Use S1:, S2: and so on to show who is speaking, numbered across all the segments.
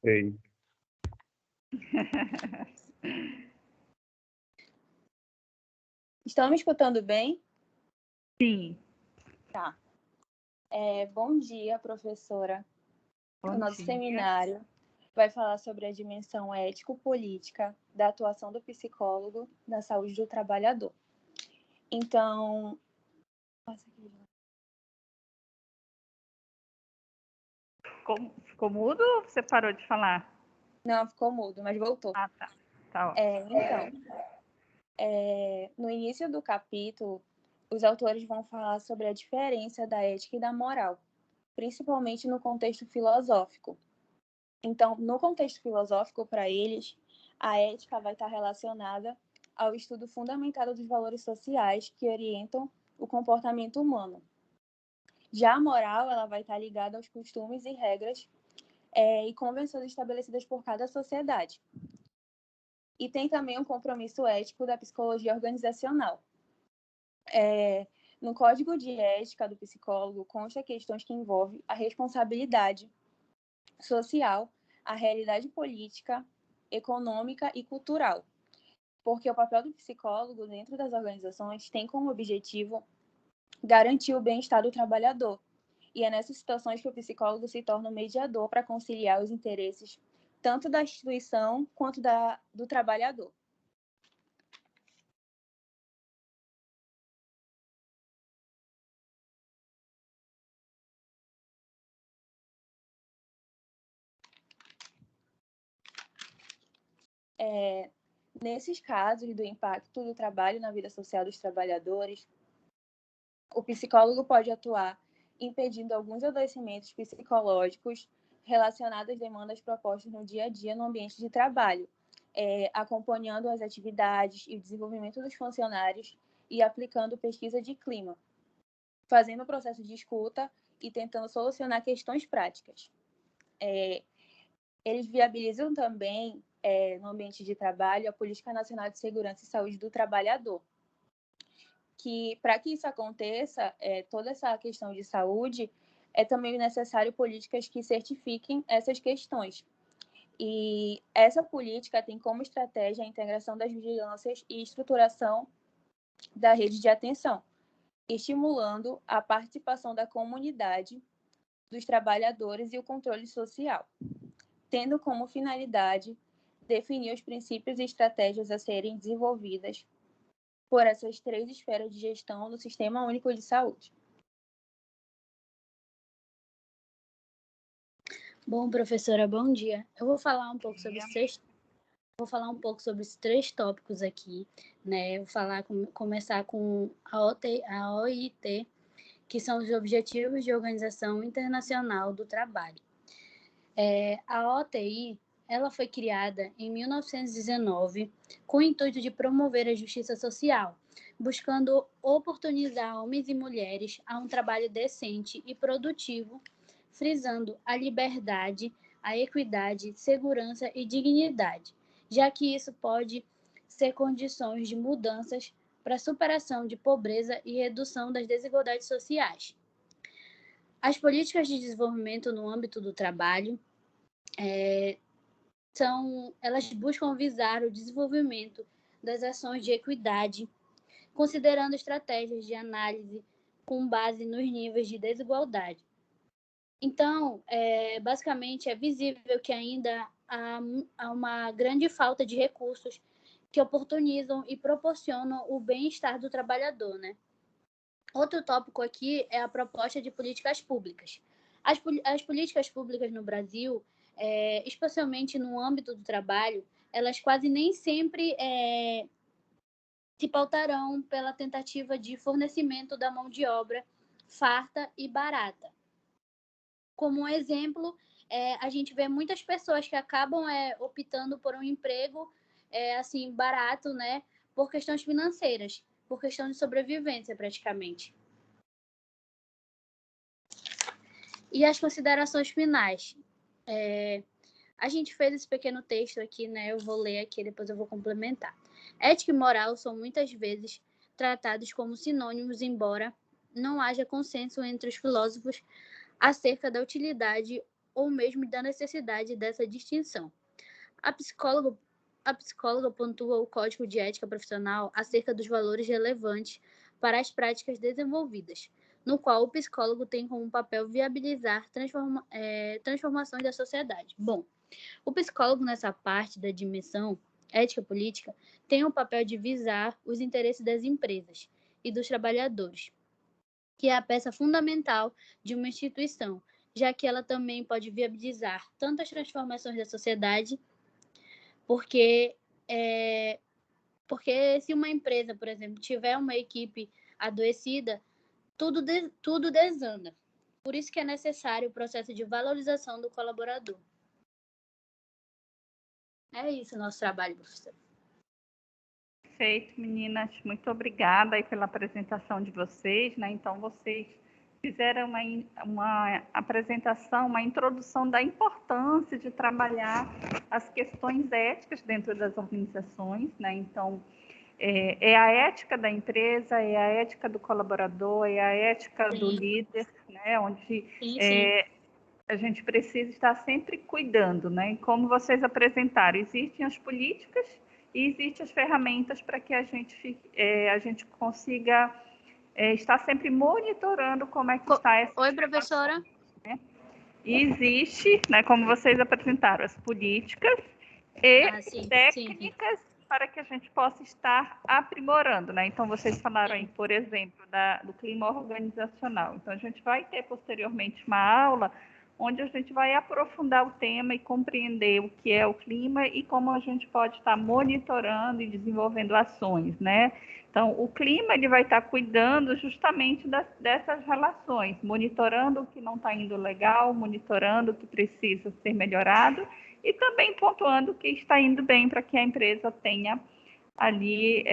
S1: Ei,
S2: Estão me escutando bem?
S3: Sim.
S2: Tá. Bom dia, professora.
S3: Bom
S2: O nosso
S3: dia.
S2: seminário vai falar sobre a dimensão ético-política da atuação do psicólogo na saúde do trabalhador. Então,
S3: Ficou mudo ou você parou de falar?
S2: não, ficou mudo, mas voltou.
S3: Ah, tá. Tá ótimo.
S2: No início do capítulo, os autores vão falar sobre a diferença da ética e da moral, principalmente no contexto filosófico. Então, no contexto filosófico, para eles, a ética vai estar relacionada ao estudo fundamentado dos valores sociais que orientam o comportamento humano. Já a moral, ela vai estar ligada aos costumes e regras e convenções estabelecidas por cada sociedade. E tem também um compromisso ético da psicologia organizacional. No Código de Ética do Psicólogo consta questões que envolvem a responsabilidade social, a realidade política, econômica e cultural. Porque o papel do psicólogo dentro das organizações tem como objetivo garantir o bem-estar do trabalhador. E é nessas situações que o psicólogo se torna um mediador para conciliar os interesses tanto da instituição quanto do trabalhador. Nesses casos do impacto do trabalho na vida social dos trabalhadores, o psicólogo pode atuar impedindo alguns adoecimentos psicológicos relacionados às demandas propostas no dia a dia no ambiente de trabalho, acompanhando as atividades e o desenvolvimento dos funcionários e aplicando pesquisa de clima, fazendo o processo de escuta e tentando solucionar questões práticas. Eles viabilizam também, no ambiente de trabalho, a Política Nacional de Segurança e Saúde do Trabalhador, que, para que isso aconteça, toda essa questão de saúde, é também necessário políticas que certifiquem essas questões. E essa política tem como estratégia a integração das vigilâncias e estruturação da rede de atenção, estimulando a participação da comunidade, dos trabalhadores e o controle social, tendo como finalidade definir os princípios e estratégias a serem desenvolvidas por essas 3 esferas de gestão do Sistema Único de Saúde.
S4: Bom, professora, bom dia. Eu vou falar um pouco sobre esses 3 tópicos aqui, né? Eu vou começar com a OIT, que são os Objetivos de Organização Internacional do Trabalho. A OTI, ela foi criada em 1919 com o intuito de promover a justiça social, buscando oportunizar homens e mulheres a um trabalho decente e produtivo, frisando a liberdade, a equidade, segurança e dignidade, já que isso pode ser condições de mudanças para a superação de pobreza e redução das desigualdades sociais. As políticas de desenvolvimento no âmbito do trabalho elas buscam visar o desenvolvimento das ações de equidade, considerando estratégias de análise com base nos níveis de desigualdade. Então, basicamente, é visível que ainda há uma grande falta de recursos que oportunizam e proporcionam o bem-estar do trabalhador, né? Outro tópico aqui é a proposta de políticas públicas. As políticas públicas no Brasil, especialmente no âmbito do trabalho, elas quase nem sempre se pautarão pela tentativa de fornecimento da mão de obra farta e barata. Como um exemplo, a gente vê muitas pessoas que acabam optando por um emprego assim barato, né, por questões financeiras, por questão de sobrevivência praticamente. E as considerações finais. A gente fez esse pequeno texto aqui, né? Eu vou ler aqui, depois eu vou complementar. Ética e moral são muitas vezes tratados como sinônimos, embora não haja consenso entre os filósofos acerca da utilidade ou mesmo da necessidade dessa distinção. A psicóloga, a psicóloga pontua o Código de Ética Profissional acerca dos valores relevantes para as práticas desenvolvidas, no qual o psicólogo tem como papel viabilizar transformações da sociedade. Bom, o psicólogo, nessa parte da dimensão ética política, tem o papel de visar os interesses das empresas e dos trabalhadores, que é a peça fundamental de uma instituição, já que ela também pode viabilizar tanto as transformações da sociedade, porque, porque se uma empresa, por exemplo, tiver uma equipe adoecida, tudo desanda. Por isso que é necessário o processo de valorização do colaborador. É isso o nosso trabalho, professor.
S3: Perfeito, meninas. Muito obrigada aí pela apresentação de vocês, né? Então, vocês fizeram uma apresentação, uma introdução da importância de trabalhar as questões éticas dentro das organizações, né? Então, é a ética da empresa, é a ética do colaborador, é a ética do líder, né? Onde a gente precisa estar sempre cuidando, né? Como vocês apresentaram, existem as políticas e existem as ferramentas para que a gente consiga estar sempre monitorando como é que está essa
S4: Oi, professora.
S3: Né? E existe, né, como vocês apresentaram, as políticas e técnicas para que a gente possa estar aprimorando, né? Então, vocês falaram aí, por exemplo, do clima organizacional. Então, a gente vai ter posteriormente uma aula onde a gente vai aprofundar o tema e compreender o que é o clima e como a gente pode estar monitorando e desenvolvendo ações, né? Então, o clima ele vai estar cuidando justamente dessas relações, monitorando o que não está indo legal, monitorando o que precisa ser melhorado e também pontuando o que está indo bem para que a empresa tenha ali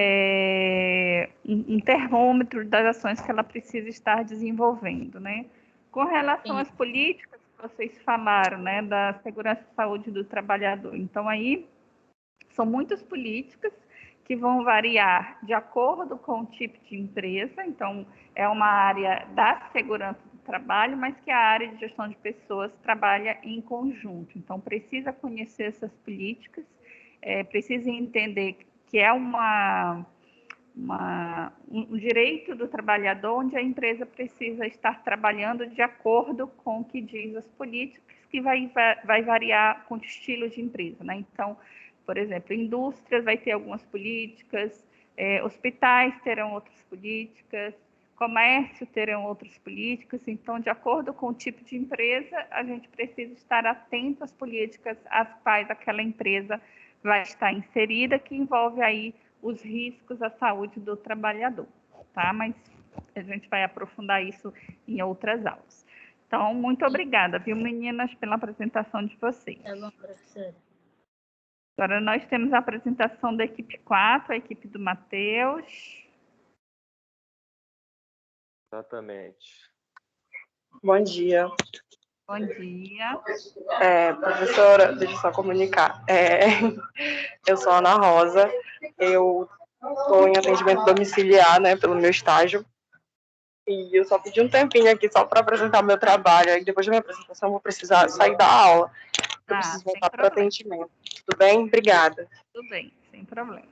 S3: um termômetro das ações que ela precisa estar desenvolvendo, né? Com relação às políticas que vocês falaram, né, da segurança e saúde do trabalhador, então aí são muitas políticas que vão variar de acordo com o tipo de empresa, então é uma área da segurança do trabalho, mas que a área de gestão de pessoas trabalha em conjunto, então precisa conhecer essas políticas, precisa entender que é um direito do trabalhador, onde a empresa precisa estar trabalhando de acordo com o que diz as políticas, que vai variar com o estilo de empresa, né? Então, por exemplo, indústrias vai ter algumas políticas, hospitais terão outras políticas, comércio terão outras políticas. Então, de acordo com o tipo de empresa, a gente precisa estar atento às políticas às quais aquela empresa vai estar inserida, que envolve aí os riscos à saúde do trabalhador, tá? Mas a gente vai aprofundar isso em outras aulas. Então, muito obrigada, viu, meninas, pela apresentação de vocês.
S4: Tá bom, professora.
S3: Agora nós temos a apresentação da equipe 4, a equipe do Matheus.
S1: Exatamente.
S5: Bom dia.
S3: Bom dia.
S5: Professora, deixa eu só comunicar. Eu sou a Ana Rosa, eu estou em atendimento domiciliar, né, pelo meu estágio, e eu só pedi um tempinho aqui só para apresentar o meu trabalho, aí depois da minha apresentação eu vou precisar sair da aula, eu preciso voltar para o atendimento. Tudo bem? Obrigada.
S3: Tudo bem, sem problema.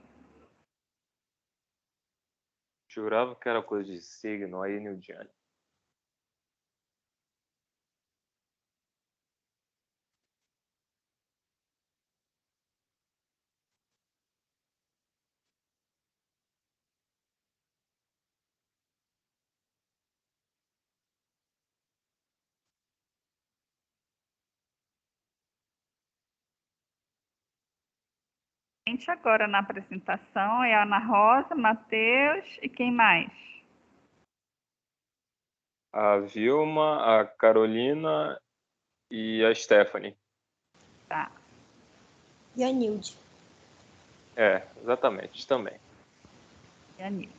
S1: Jurava que era coisa de signo, aí, Nildiane.
S3: Agora na apresentação é a Ana Rosa, Matheus e quem mais?
S1: A Vilma, a Carolina e a Stephanie.
S3: Tá.
S6: E a Nilde.
S1: Exatamente, também.
S3: E a Nilde.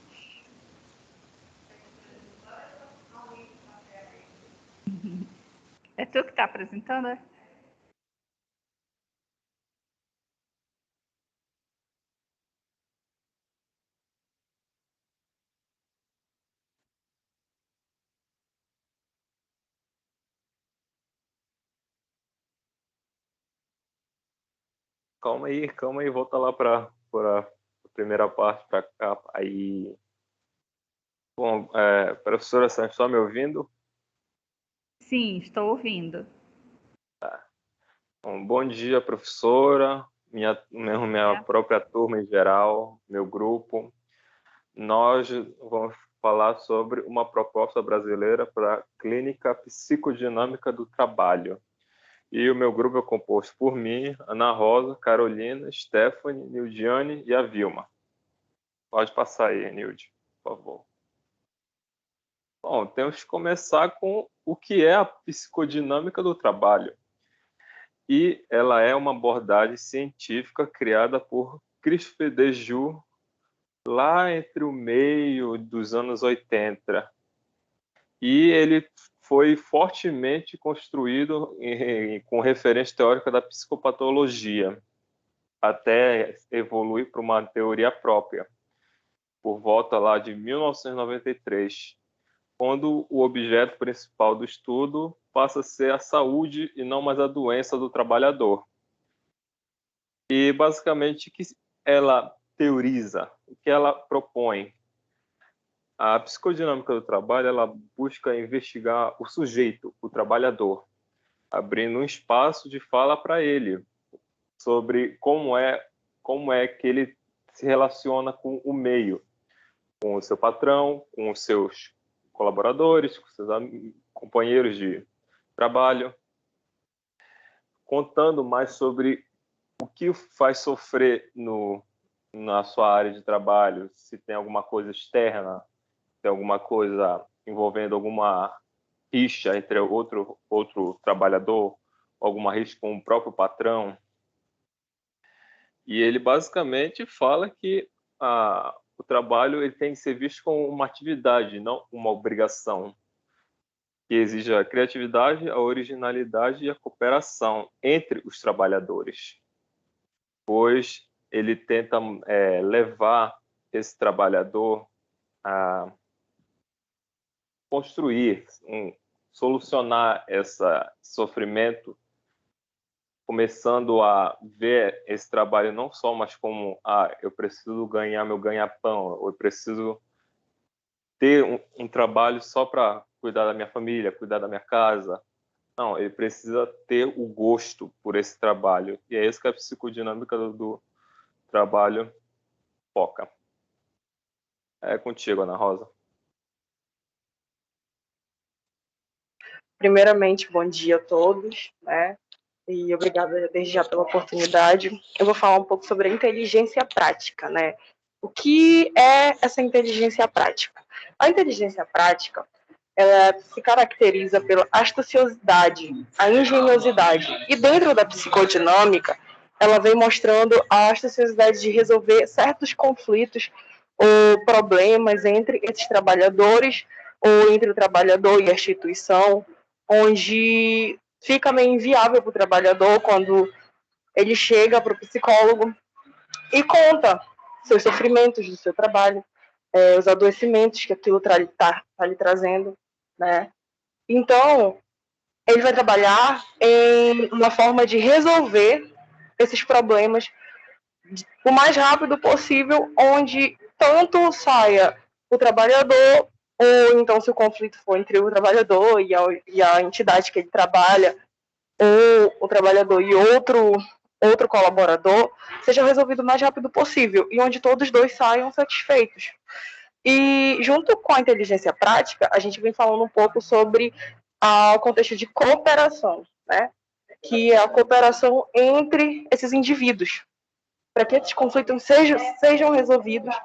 S3: É tu que está apresentando, é?
S1: calma aí, volta lá para a primeira parte, para cá. Aí, bom, professora, você está me ouvindo?
S3: Sim, estou ouvindo.
S1: Bom dia, professora, minha própria turma em geral, meu grupo. Nós vamos falar sobre uma proposta brasileira para a clínica psicodinâmica do trabalho. E o meu grupo é composto por mim, Ana Rosa, Carolina, Stephanie, Nildiane e a Vilma. Pode passar aí, Nilde, por favor. Bom, temos que começar com o que é a psicodinâmica do trabalho. E ela é uma abordagem científica criada por Christophe Dejoux lá entre o meio dos anos 80. E ele foi fortemente construído com referência teórica da psicopatologia, até evoluir para uma teoria própria, por volta lá de 1993, quando o objeto principal do estudo passa a ser a saúde e não mais a doença do trabalhador. E, basicamente, o que ela teoriza, o que ela propõe? A psicodinâmica do trabalho, ela busca investigar o sujeito, o trabalhador, abrindo um espaço de fala para ele sobre como é que ele se relaciona com o meio, com o seu patrão, com os seus colaboradores, com seus companheiros de trabalho, contando mais sobre o que faz sofrer na sua área de trabalho, se tem alguma coisa externa, se tem alguma coisa envolvendo alguma rixa entre outro trabalhador, alguma rixa com o próprio patrão. E ele basicamente fala que o trabalho ele tem que ser visto como uma atividade, não uma obrigação, que exige a criatividade, a originalidade e a cooperação entre os trabalhadores, pois ele tenta levar esse trabalhador a construir, solucionar esse sofrimento, começando a ver esse trabalho não só mais como eu preciso ganhar meu ganha-pão, eu preciso ter um trabalho só para cuidar da minha família, cuidar da minha casa. Não, ele precisa ter o gosto por esse trabalho. E é isso que a psicodinâmica do trabalho foca. É contigo, Ana Rosa.
S5: Primeiramente, bom dia a todos, né? E obrigada desde já pela oportunidade. Eu vou falar um pouco sobre a inteligência prática, né? O que é essa inteligência prática? A inteligência prática, ela se caracteriza pela astuciosidade, a engenhosidade. E dentro da psicodinâmica, ela vem mostrando a astuciosidade de resolver certos conflitos ou problemas entre esses trabalhadores ou entre o trabalhador e a instituição, onde fica meio inviável para o trabalhador quando ele chega para o psicólogo e conta seus sofrimentos do seu trabalho, os adoecimentos que aquilo está lhe trazendo, né? Então, ele vai trabalhar em uma forma de resolver esses problemas o mais rápido possível, onde tanto saia o trabalhador, ou então se o conflito for entre o trabalhador e a entidade que ele trabalha, ou o trabalhador e outro colaborador, seja resolvido o mais rápido possível, e onde todos dois saiam satisfeitos. E junto com a inteligência prática, a gente vem falando um pouco sobre o contexto de cooperação, né? Que é a cooperação entre esses indivíduos, para que esses conflitos sejam resolvidos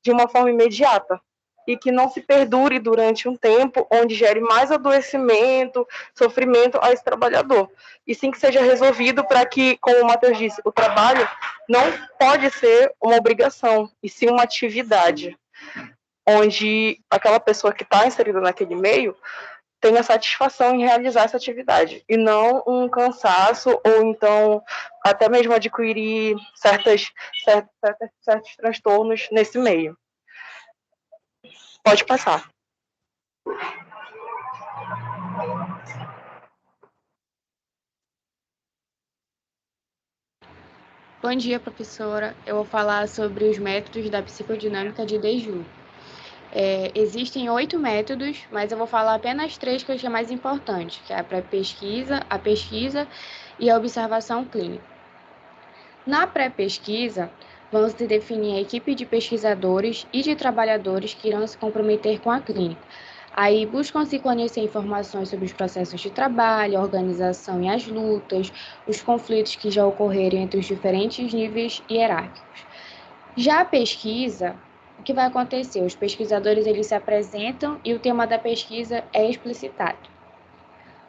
S5: de uma forma imediata e que não se perdure durante um tempo onde gere mais adoecimento, sofrimento a esse trabalhador. E sim que seja resolvido para que, como o Matheus disse, o trabalho não pode ser uma obrigação, e sim uma atividade, onde aquela pessoa que está inserida naquele meio tenha satisfação em realizar essa atividade, e não um cansaço, ou então até mesmo adquirir certos transtornos nesse meio. Pode passar.
S7: Bom dia, professora. Eu vou falar sobre os métodos da psicodinâmica de Deju. Existem 8 métodos, mas eu vou falar apenas 3 que eu achei mais importantes, que é a pré-pesquisa, a pesquisa e a observação clínica. Na pré-pesquisa, vamos definir a equipe de pesquisadores e de trabalhadores que irão se comprometer com a clínica. Aí buscam-se conhecer informações sobre os processos de trabalho, a organização e as lutas, os conflitos que já ocorreram entre os diferentes níveis hierárquicos. Já a pesquisa, o que vai acontecer? Os pesquisadores eles se apresentam e o tema da pesquisa é explicitado.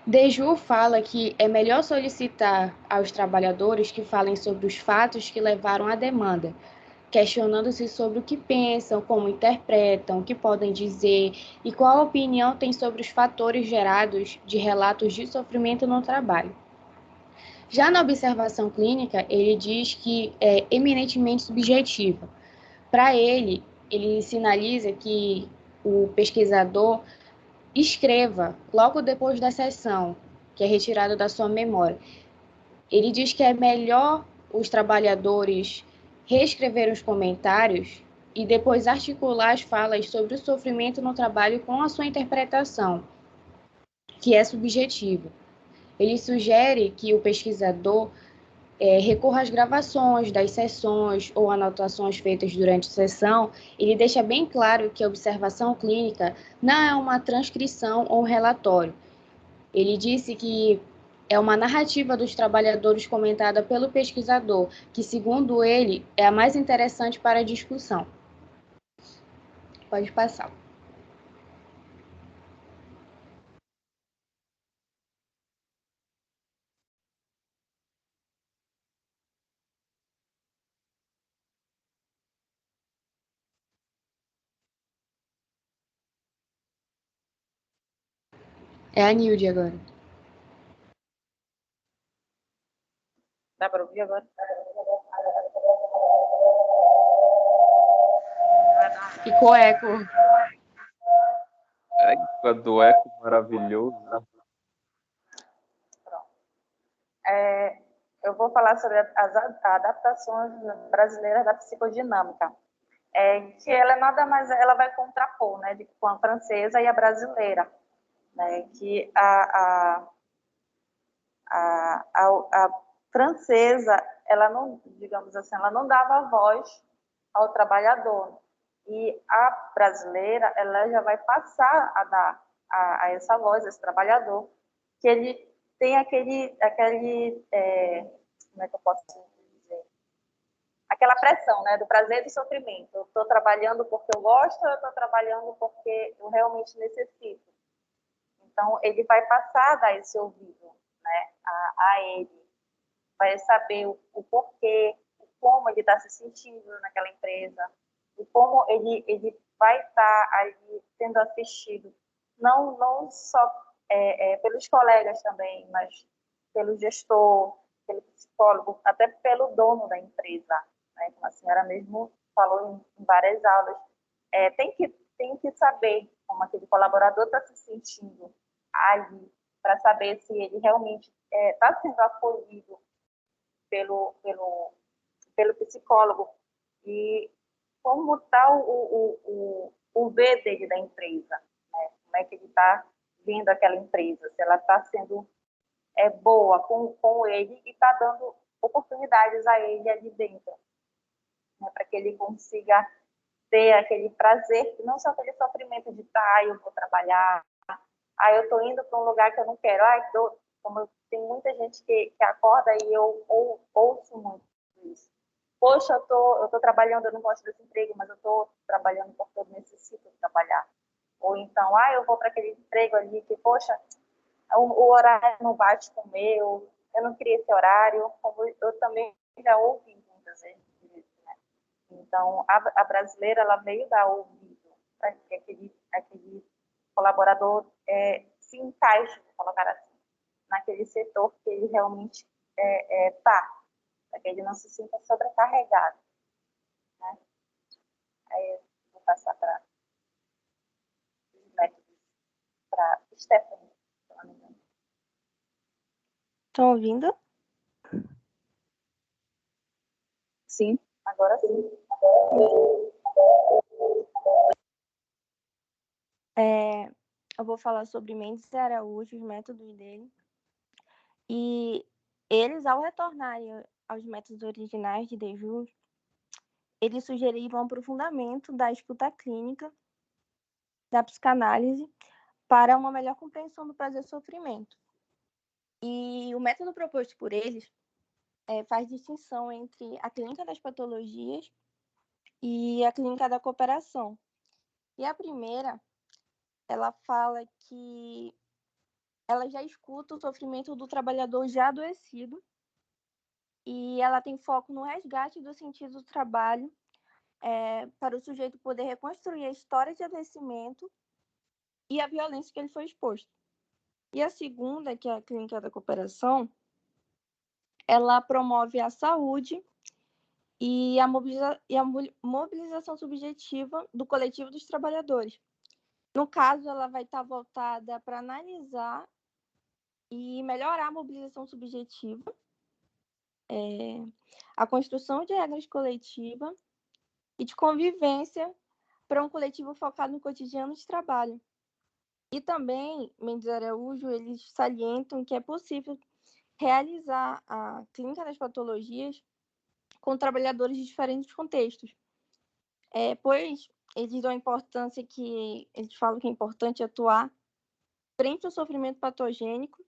S7: Deju fala que é melhor solicitar aos trabalhadores que falem sobre os fatos que levaram à demanda, questionando-se sobre o que pensam, como interpretam, o que podem dizer e qual opinião tem sobre os fatores gerados de relatos de sofrimento no trabalho. Já na observação clínica, ele diz que é eminentemente subjetiva. Para ele sinaliza que o pesquisador escreva logo depois da sessão, que é retirado da sua memória. Ele diz que é melhor os trabalhadores reescrever os comentários e depois articular as falas sobre o sofrimento no trabalho com a sua interpretação, que é subjetiva. Ele sugere que o pesquisador recorra às gravações das sessões ou anotações feitas durante a sessão. Ele deixa bem claro que a observação clínica não é uma transcrição ou um relatório. Ele disse que é uma narrativa dos trabalhadores comentada pelo pesquisador, que, segundo ele, é a mais interessante para a discussão. Pode passar. É a Nilde agora.
S8: Dá para ouvir agora?
S7: Ficou eco.
S1: Do eco maravilhoso.
S8: Eu vou falar sobre as adaptações brasileiras da psicodinâmica, que ela nada mais ela vai contrapor, né, com a francesa e a brasileira, né, que a francesa ela não, digamos assim, ela não dava voz ao trabalhador, e a brasileira ela já vai passar a dar a essa voz, a esse trabalhador, que ele tem aquele como é que eu posso dizer? Aquela pressão, né, do prazer e do sofrimento. Eu estou trabalhando porque eu gosto, ou eu estou trabalhando porque eu realmente necessito. Então, ele vai passar a dar esse ouvido, né, a ele. Vai saber o porquê, como ele está se sentindo naquela empresa, e como ele vai estar ali sendo assistido, não só pelos colegas também, mas pelo gestor, pelo psicólogo, até pelo dono da empresa, né? Como a senhora mesmo falou em várias aulas. Tem que saber como aquele colaborador está se sentindo ali, para saber se ele realmente está sendo acolhido pelo psicólogo e como está o ver dele da empresa, né? Como é que ele está vendo aquela empresa, se ela está sendo boa com ele e está dando oportunidades a ele ali dentro, né? Para que ele consiga ter aquele prazer, não só aquele sofrimento de eu vou trabalhar, eu estou indo para um lugar que eu não quero, como tem muita gente que acorda e eu ouço muito isso. Poxa, eu tô trabalhando, eu não gosto desse emprego, mas eu estou trabalhando porque eu necessito trabalhar. Ou então, eu vou para aquele emprego ali que, poxa, o horário não bate com o meu, eu não queria esse horário, como eu também já ouvi muitas vezes, né? Então, a brasileira, ela veio dar ouvido para que aquele colaborador se encaixe, vou colocar assim, naquele setor que ele realmente está, para que ele não se sinta sobrecarregado, né? Aí eu vou passar para os métodos, para Stephanie, se não me engano.
S6: Estão ouvindo?
S8: Sim, agora sim.
S6: Eu vou falar sobre Mendes e Araújo, os métodos dele. E eles, ao retornarem aos métodos originais de Desjus, eles sugeriram um aprofundamento da escuta clínica, da psicanálise, para uma melhor compreensão do prazer e sofrimento. E o método proposto por eles faz distinção entre a clínica das patologias e a clínica da cooperação. E a primeira, ela fala que ela já escuta o sofrimento do trabalhador já adoecido e ela tem foco no resgate do sentido do trabalho para o sujeito poder reconstruir a história de adoecimento e a violência que ele foi exposto. E a segunda, que é a clínica da cooperação, ela promove a saúde e a mobilização subjetiva do coletivo dos trabalhadores. No caso, ela vai estar voltada para analisar e melhorar a mobilização subjetiva, a construção de regras coletivas e de convivência para um coletivo focado no cotidiano de trabalho. E também, Mendes e Araújo, eles salientam que é possível realizar a clínica das patologias com trabalhadores de diferentes contextos, pois eles dão importância que eles falam que é importante atuar frente ao sofrimento patogênico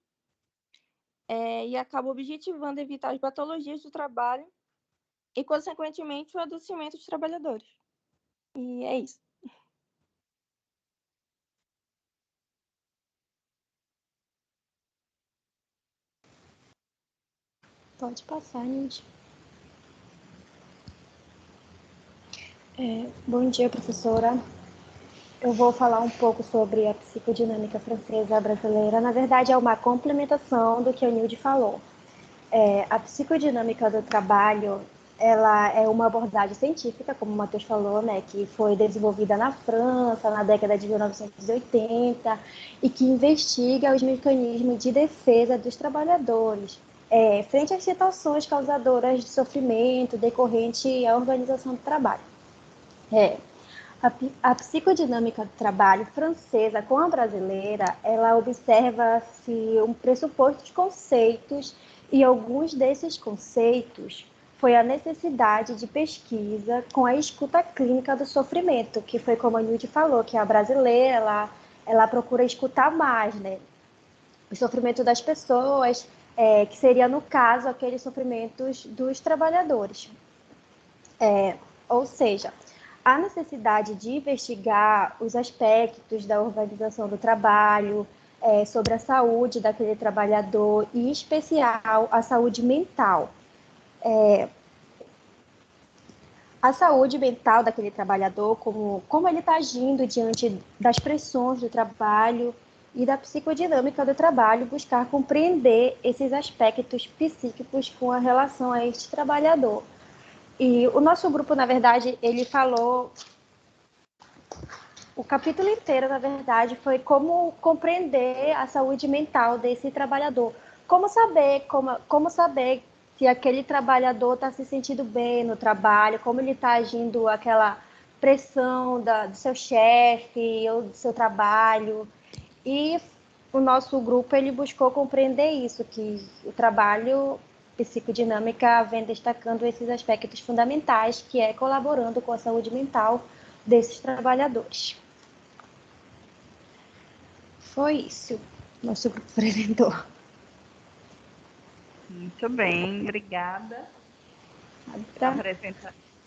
S6: e acaba objetivando evitar as patologias do trabalho e, consequentemente, o adoecimento dos trabalhadores. E é isso.
S4: Pode passar, Nilde. Bom dia, professora. Eu vou falar um pouco sobre a psicodinâmica francesa brasileira. Na verdade, é uma complementação do que a Nilde falou. A psicodinâmica do trabalho, ela é uma abordagem científica, como o Matheus falou, né, que foi desenvolvida na França na década de 1980 e que investiga os mecanismos de defesa dos trabalhadores frente às situações causadoras de sofrimento decorrente à organização do trabalho. A psicodinâmica do trabalho francesa com a brasileira, ela observa-se um pressuposto de conceitos e alguns desses conceitos foi a necessidade de pesquisa com a escuta clínica do sofrimento, que foi como a Nilde falou, que a brasileira, ela procura escutar mais, né? O sofrimento das pessoas, que seria, no caso, aqueles sofrimentos dos trabalhadores. Ou seja, a necessidade de investigar os aspectos da organização do trabalho, sobre a saúde daquele trabalhador, e em especial a saúde mental. A saúde mental daquele trabalhador, como ele está agindo diante das pressões do trabalho e da psicodinâmica do trabalho, buscar compreender esses aspectos psíquicos com a relação a este trabalhador. E o nosso grupo, na verdade, ele falou... O capítulo inteiro, na verdade, foi como compreender a saúde mental desse trabalhador. Como saber se aquele trabalhador está se sentindo bem no trabalho, como ele está agindo aquela pressão do seu chefe ou do seu trabalho. E o nosso grupo ele buscou compreender isso, que o trabalho psicodinâmica vem destacando esses aspectos fundamentais, que é colaborando com a saúde mental desses trabalhadores. Foi isso. Nosso grupo apresentou.
S3: Muito bem, obrigada.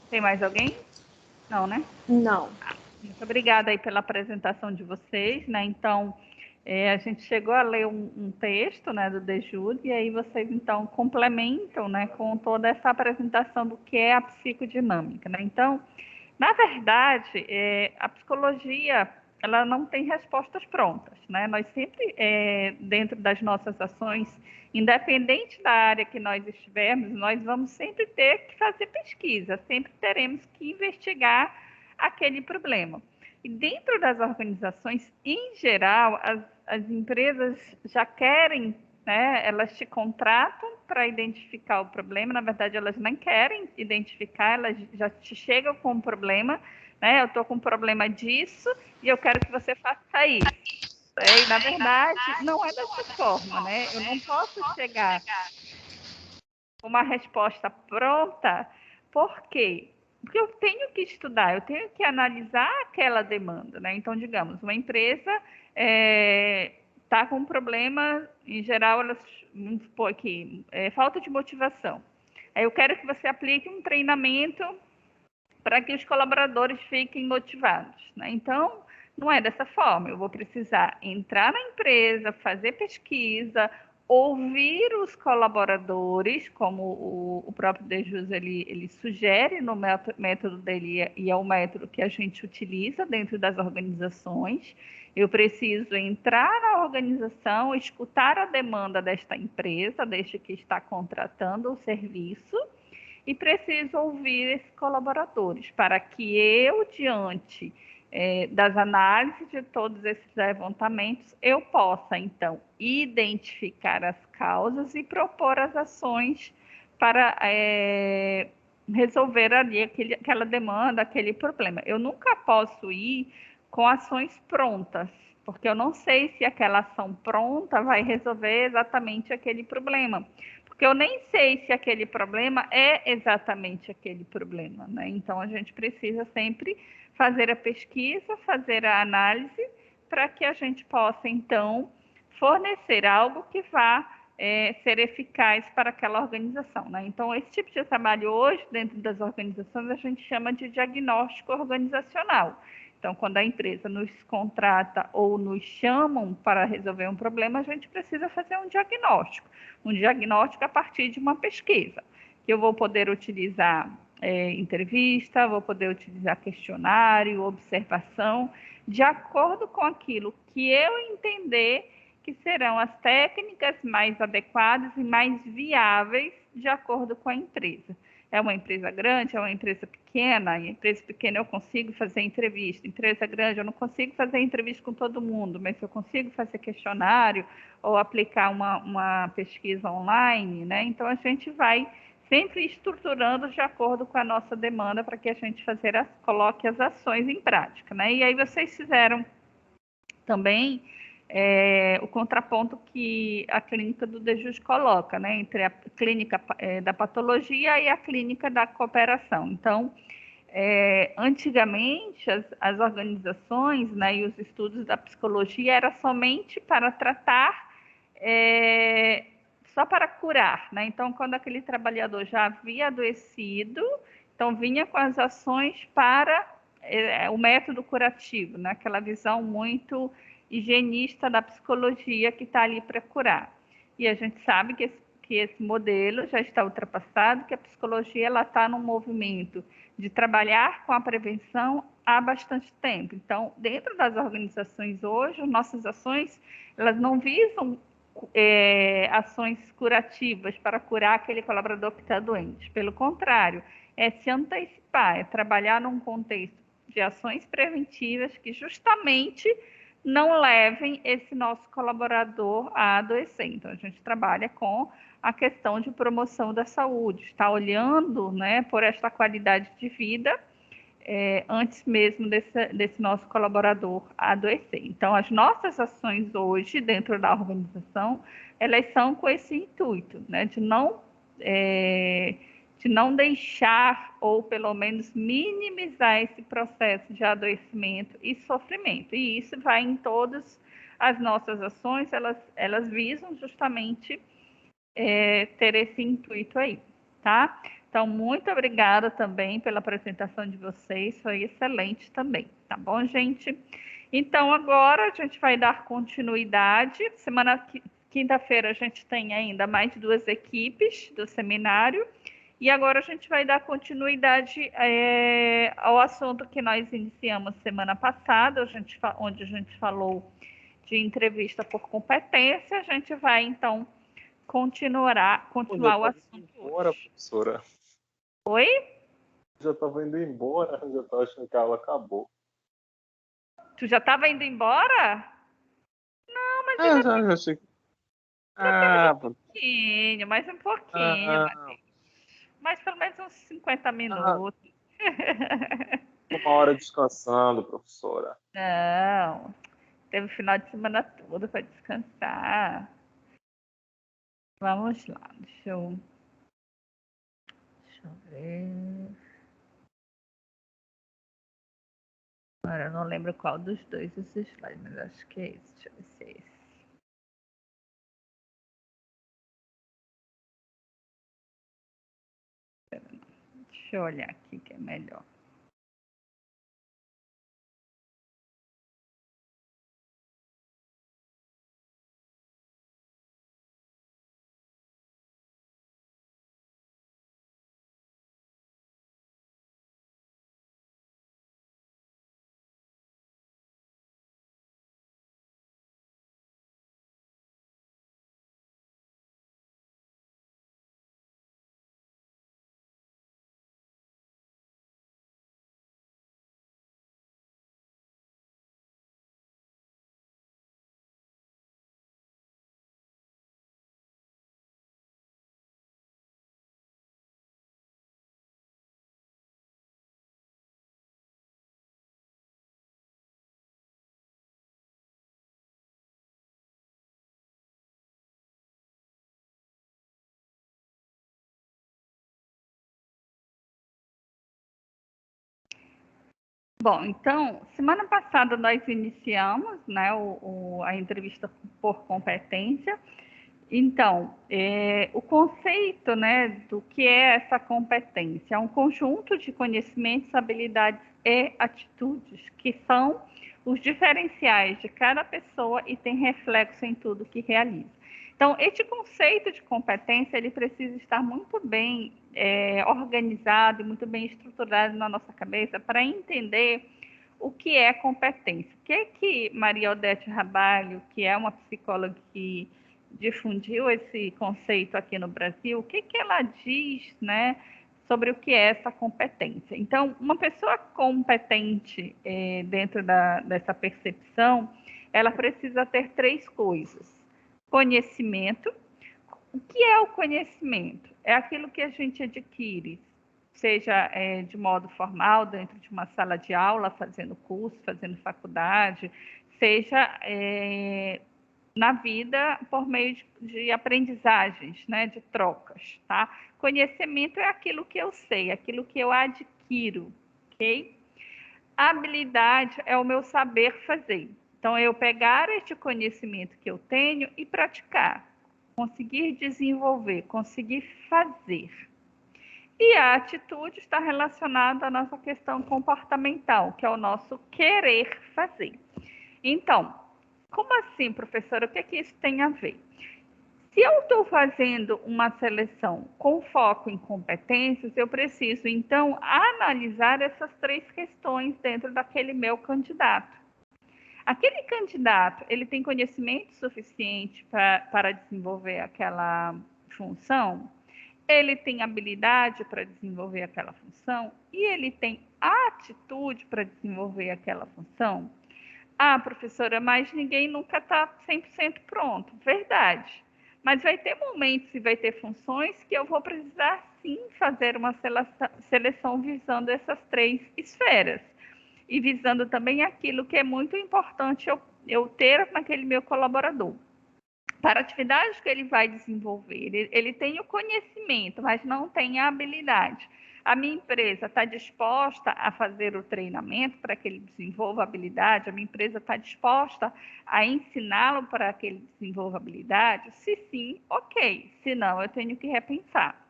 S3: Tem mais alguém? Não, né?
S4: Não.
S3: Muito obrigada aí pela apresentação de vocês, né? Então, a gente chegou a ler um texto, né, do Desjus, e aí vocês, então, complementam, né, com toda essa apresentação do que é a psicodinâmica, né? Então, na verdade, a psicologia, ela não tem respostas prontas, né? Nós sempre, dentro das nossas ações, independente da área que nós estivermos, nós vamos sempre ter que fazer pesquisa, sempre teremos que investigar aquele problema. E dentro das organizações, em geral, as empresas já querem né? Elas te contratam para identificar o problema, na verdade elas nem querem identificar, elas já te chegam com um problema, né? Eu estou com um problema disso e eu quero que você faça isso. E, na verdade, não é dessa forma, né? Eu não posso chegar com uma resposta pronta, por quê? Porque eu tenho que estudar, eu tenho que analisar aquela demanda, né? Então, digamos, uma empresa está com um problema, em geral, vamos supor aqui, falta de motivação. Aí eu quero que você aplique um treinamento para que os colaboradores fiquem motivados, né? Então, não é dessa forma. Eu vou precisar entrar na empresa, fazer pesquisa, ouvir os colaboradores, como o próprio Dejus ele sugere no método dele, e é o método que a gente utiliza dentro das organizações. Eu preciso entrar na organização, escutar a demanda desta empresa, deste que está contratando o serviço, e preciso ouvir esses colaboradores para que eu, diante das análises de todos esses levantamentos, eu possa, então, identificar as causas e propor as ações para resolver ali aquela demanda, aquele problema. Eu nunca posso ir com ações prontas, porque eu não sei se aquela ação pronta vai resolver exatamente aquele problema. Porque eu nem sei se aquele problema é exatamente aquele problema, né? Então, a gente precisa sempre fazer a pesquisa, fazer a análise, para que a gente possa, então, fornecer algo que vá ser eficaz para aquela organização, né? Então, esse tipo de trabalho hoje, dentro das organizações, a gente chama de diagnóstico organizacional. Então, quando a empresa nos contrata ou nos chamam para resolver um problema, a gente precisa fazer um diagnóstico a partir de uma pesquisa, que eu vou poder utilizar entrevista, vou poder utilizar questionário, observação, de acordo com aquilo que eu entender que serão as técnicas mais adequadas e mais viáveis de acordo com a empresa. É uma empresa grande, é uma empresa pequena? Em empresa pequena eu consigo fazer entrevista, empresa grande eu não consigo fazer entrevista com todo mundo, mas eu consigo fazer questionário ou aplicar uma pesquisa online, né? Então a gente vai sempre estruturando de acordo com a nossa demanda para que a gente coloque as ações em prática, né? E aí vocês fizeram também o contraponto que a clínica do Dejus coloca, né, entre a clínica da patologia e a clínica da cooperação. Então, antigamente, as organizações, né, e os estudos da psicologia era somente para tratar, só para curar, né? Então, quando aquele trabalhador já havia adoecido, então vinha com as ações para o método curativo, né? Aquela visão muito higienista da psicologia que está ali para curar. E a gente sabe que esse modelo já está ultrapassado, que a psicologia está num movimento de trabalhar com a prevenção há bastante tempo. Então, dentro das organizações hoje, nossas ações, elas não visam ações curativas para curar aquele colaborador que está doente. Pelo contrário, é se antecipar, é trabalhar num contexto de ações preventivas que justamente não levem esse nosso colaborador a adoecer. Então, a gente trabalha com a questão de promoção da saúde, está olhando, né, por esta qualidade de vida antes mesmo desse nosso colaborador adoecer. Então, as nossas ações hoje dentro da organização, elas são com esse intuito, né, de não deixar, ou pelo menos minimizar esse processo de adoecimento e sofrimento. E isso vai em todas as nossas ações, elas visam justamente ter esse intuito aí, tá? Então, muito obrigada também pela apresentação de vocês, foi excelente também, tá bom, gente? Então, agora a gente vai dar continuidade. Quinta-feira a gente tem ainda mais 2 equipes do seminário. E agora a gente vai dar continuidade ao assunto que nós iniciamos semana passada, onde a gente falou de entrevista por competência. A gente vai, então, continuar o assunto
S1: embora, hoje. Professora.
S3: Oi?
S1: Já estava indo embora, já estava achando que a aula acabou.
S3: Tu já estava indo embora? Não, mas...
S1: já achei.
S3: pouquinho, mais um pouquinho, Matheus. Mais pelo menos uns 50 minutos.
S1: 1 hora descansando, professora.
S3: Não, teve o final de semana todo para descansar. Vamos lá, deixa eu ver. Agora eu não lembro qual dos dois esses slides, mas acho que é esse. Deixa eu ver se é esse. Deixa eu olhar aqui que é melhor. Bom, então, semana passada nós iniciamos, né, a entrevista por competência. Então, o conceito, né, do que é essa competência? É um conjunto de conhecimentos, habilidades e atitudes que são os diferenciais de cada pessoa e tem reflexo em tudo que realiza. Então, este conceito de competência, ele precisa estar muito bem organizado e muito bem estruturado na nossa cabeça para entender o que é competência. O que Maria Odete Rabalho, que é uma psicóloga que difundiu esse conceito aqui no Brasil, o que ela diz, né, sobre o que é essa competência? Então, uma pessoa competente dentro dessa percepção, ela precisa ter 3 coisas. Conhecimento. O que é o conhecimento? É aquilo que a gente adquire, seja de modo formal, dentro de uma sala de aula, fazendo curso, fazendo faculdade, seja na vida por meio de aprendizagens, né, de trocas, tá? Conhecimento é aquilo que eu sei, aquilo que eu adquiro, ok? Habilidade é o meu saber fazer. Então, eu pegar este conhecimento que eu tenho e praticar, conseguir desenvolver, conseguir fazer. E a atitude está relacionada à nossa questão comportamental, que é o nosso querer fazer. Então, como assim, professora? O que é que isso tem a ver? Se eu estou fazendo uma seleção com foco em competências, eu preciso, então, analisar essas 3 questões dentro daquele meu candidato. Aquele candidato, ele tem conhecimento suficiente para desenvolver aquela função? Ele tem habilidade para desenvolver aquela função? E ele tem atitude para desenvolver aquela função? Ah, professora, mas ninguém nunca está 100% pronto. Verdade. Mas vai ter momentos e vai ter funções que eu vou precisar, sim, fazer uma seleção visando essas 3 esferas. E visando também aquilo que é muito importante eu ter naquele meu colaborador. Para a atividade que ele vai desenvolver, ele tem o conhecimento, mas não tem a habilidade. A minha empresa está disposta a fazer o treinamento para que ele desenvolva a habilidade? A minha empresa está disposta a ensiná-lo para que ele desenvolva a habilidade? Se sim, ok. Se não, eu tenho que repensar.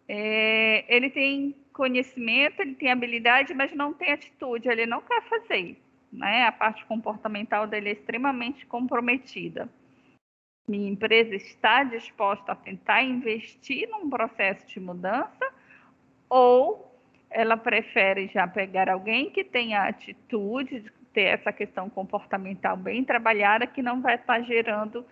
S3: Ele tem conhecimento, ele tem habilidade, mas não tem atitude, ele não quer fazer, né? A parte comportamental dele é extremamente comprometida. Minha empresa está disposta a tentar investir num processo de mudança ou ela prefere já pegar alguém que tenha atitude, de ter essa questão comportamental bem trabalhada, que não vai estar gerando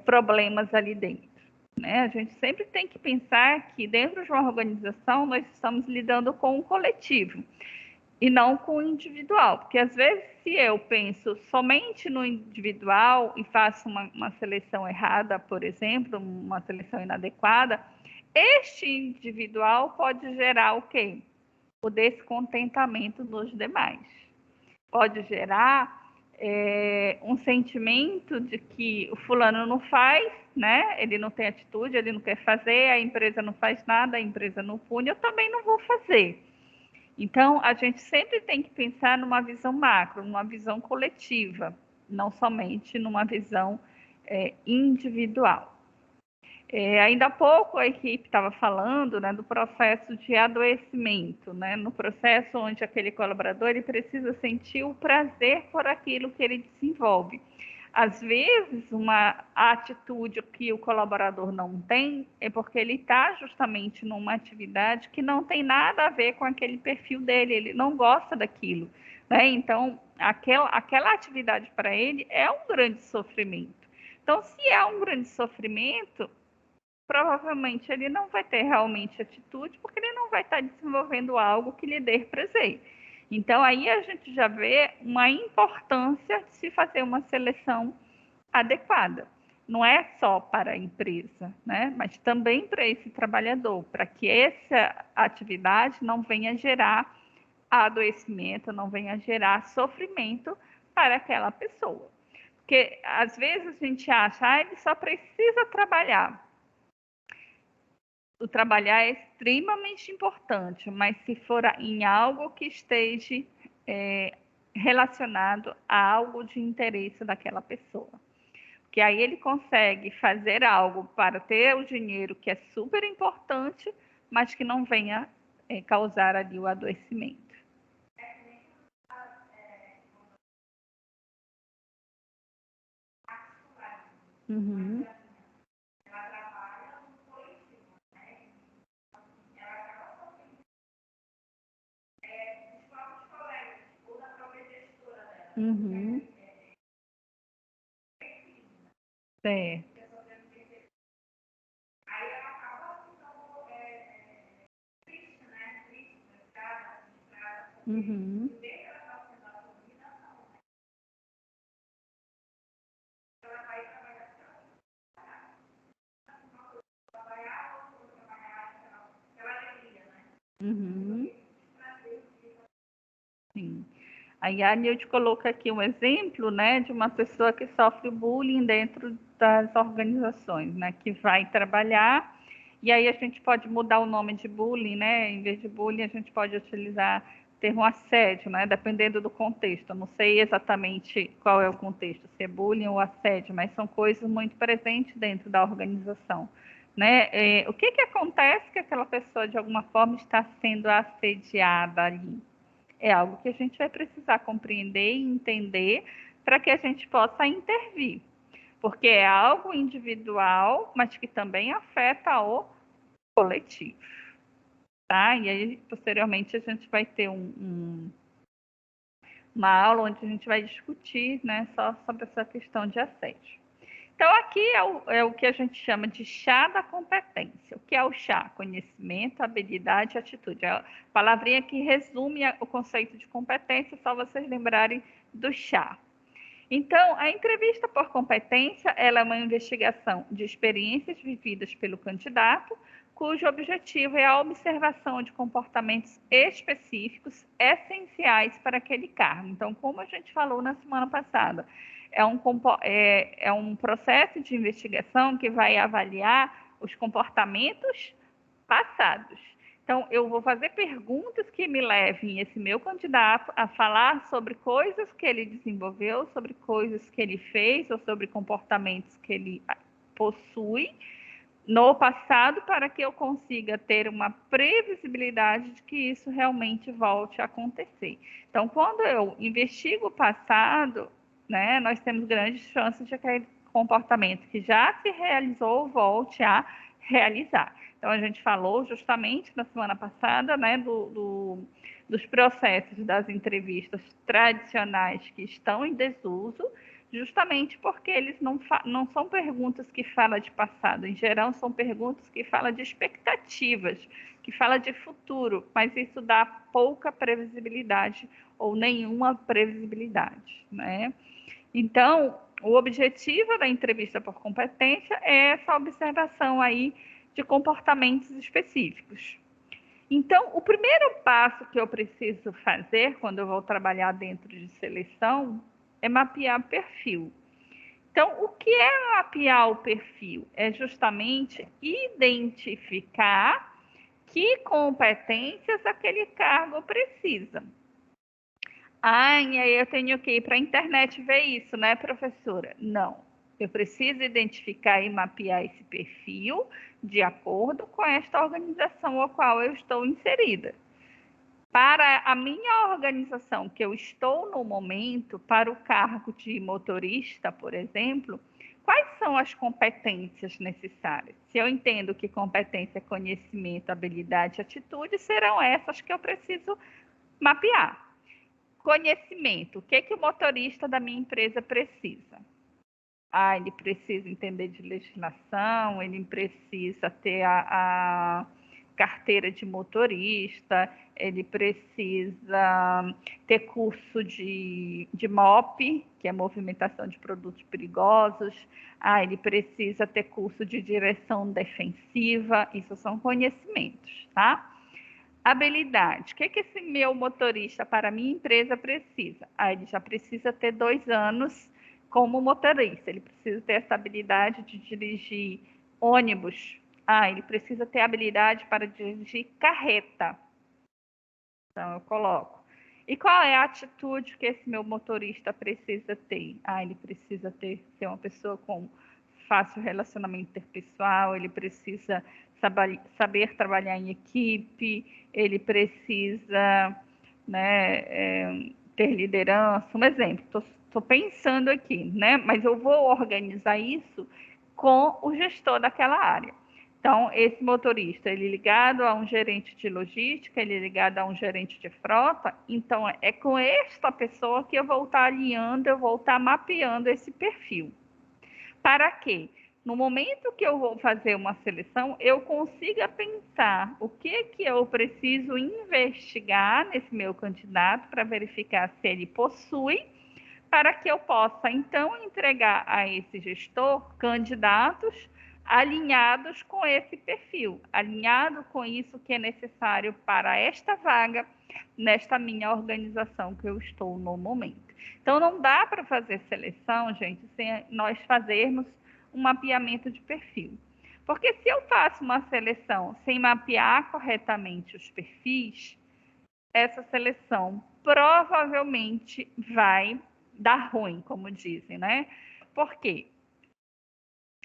S3: problemas ali dentro, né? A gente sempre tem que pensar que dentro de uma organização nós estamos lidando com um coletivo. e não com o individual, porque às vezes se eu penso somente no individual e faço uma seleção errada, por exemplo, uma seleção inadequada, este individual pode gerar o quê? O descontentamento dos demais. Pode gerar um sentimento de que o fulano não faz, né? Ele não tem atitude, ele não quer fazer, a empresa não faz nada, a empresa não pune, eu também não vou fazer. Então, a gente sempre tem que pensar numa visão macro, numa visão coletiva, não somente numa visão individual. Ainda há pouco a equipe estava falando, né, do processo de adoecimento, né, no processo onde aquele colaborador ele precisa sentir o prazer por aquilo que ele desenvolve. Às vezes, uma atitude que o colaborador não tem é porque ele está justamente numa atividade que não tem nada a ver com aquele perfil dele, ele não gosta daquilo, né? Então, aquela atividade para ele é um grande sofrimento. Então, se é um grande sofrimento, provavelmente ele não vai ter realmente atitude, porque ele não vai estar desenvolvendo algo que lhe dê prazer. Então, aí a gente já vê uma importância de se fazer uma seleção adequada. Não é só para a empresa, né? Mas também para esse trabalhador, para que essa atividade não venha gerar adoecimento, não venha gerar sofrimento para aquela pessoa. Porque às vezes a gente acha, ele só precisa trabalhar. O trabalhar é extremamente importante, mas se for em algo que esteja relacionado a algo de interesse daquela pessoa. Porque aí ele consegue fazer algo para ter o dinheiro que é super importante, mas que não venha causar ali o adoecimento. Uhum. Uhum. Certo. Uhum. Uhum. Sim. Aí a Nilde coloca aqui um exemplo, né, de uma pessoa que sofre bullying dentro das organizações, né, que vai trabalhar, e aí a gente pode mudar o nome de bullying, né, em vez de bullying a gente pode utilizar o termo assédio, né, dependendo do contexto. Eu não sei exatamente qual é o contexto, se é bullying ou assédio, mas são coisas muito presentes dentro da organização, né. O que acontece que aquela pessoa de alguma forma está sendo assediada ali? É algo que a gente vai precisar compreender e entender para que a gente possa intervir, porque é algo individual, mas que também afeta o coletivo, tá? E aí, posteriormente, a gente vai ter uma aula onde a gente vai discutir, né, só sobre essa questão de assédio. Então, aqui é o que a gente chama de chá da competência. O que é o chá? Conhecimento, habilidade e atitude. É a palavrinha que resume o conceito de competência, só vocês lembrarem do chá. Então, a entrevista por competência, ela é uma investigação de experiências vividas pelo candidato, cujo objetivo é a observação de comportamentos específicos essenciais para aquele cargo. Então, como a gente falou na semana passada, é um processo de investigação que vai avaliar os comportamentos passados. Então, eu vou fazer perguntas que me levem esse meu candidato a falar sobre coisas que ele desenvolveu, sobre coisas que ele fez ou sobre comportamentos que ele possui no passado, para que eu consiga ter uma previsibilidade de que isso realmente volte a acontecer. Então, quando eu investigo o passado, né, nós temos grandes chances de que aquele comportamento que já se realizou volte a realizar. Então, a gente falou justamente na semana passada, né, dos processos das entrevistas tradicionais que estão em desuso, justamente porque eles não são perguntas que falam de passado, em geral são perguntas que falam de expectativas, que falam de futuro, mas isso dá pouca previsibilidade ou nenhuma previsibilidade, né? Então, o objetivo da entrevista por competência é essa observação aí de comportamentos específicos. Então, o primeiro passo que eu preciso fazer quando eu vou trabalhar dentro de seleção é mapear o perfil. Então, o que é mapear o perfil? É justamente identificar que competências aquele cargo precisa. E aí eu tenho que ir para a internet ver isso, né, professora? Não. Eu preciso identificar e mapear esse perfil de acordo com esta organização a qual eu estou inserida. Para a minha organização que eu estou no momento, para o cargo de motorista, por exemplo, quais são as competências necessárias? Se eu entendo que competência é conhecimento, habilidade e atitude, serão essas que eu preciso mapear. Conhecimento. O que o motorista da minha empresa precisa? Ele precisa entender de legislação, ele precisa ter a carteira de motorista, ele precisa ter curso de MOP, que é movimentação de produtos perigosos, ele precisa ter curso de direção defensiva, isso são conhecimentos, tá? Habilidade. O que esse meu motorista para a minha empresa precisa? Ele já precisa ter 2 anos como motorista. Ele precisa ter essa habilidade de dirigir ônibus. Ele precisa ter habilidade para dirigir carreta. Então, eu coloco. E qual é a atitude que esse meu motorista precisa ter? Ele precisa ser uma pessoa com fácil relacionamento interpessoal, ele precisa saber trabalhar em equipe, ele precisa, né, ter liderança. Um exemplo, estou pensando aqui, né, mas eu vou organizar isso com o gestor daquela área. Então, esse motorista, ele é ligado a um gerente de logística, ele é ligado a um gerente de frota, então é com esta pessoa que eu vou estar alinhando, eu vou estar mapeando esse perfil. Para quê? No momento que eu vou fazer uma seleção, eu consiga pensar o que eu preciso investigar nesse meu candidato para verificar se ele possui, para que eu possa, então, entregar a esse gestor candidatos alinhados com esse perfil, alinhado com isso que é necessário para esta vaga, nesta minha organização que eu estou no momento. Então, não dá para fazer seleção, gente, sem nós fazermos um mapeamento de perfil. Porque se eu faço uma seleção sem mapear corretamente os perfis, essa seleção provavelmente vai dar ruim, como dizem, né? Por quê?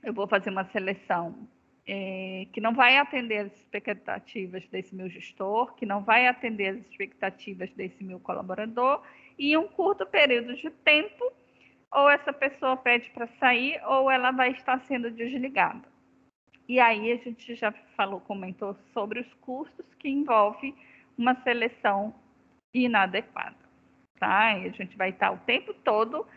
S3: Eu vou fazer uma seleção que não vai atender as expectativas desse meu gestor, que não vai atender as expectativas desse meu colaborador, e em um curto período de tempo, ou essa pessoa pede para sair, ou ela vai estar sendo desligada. E aí a gente já comentou sobre os custos que envolve uma seleção inadequada, tá? E a gente vai estar o tempo todo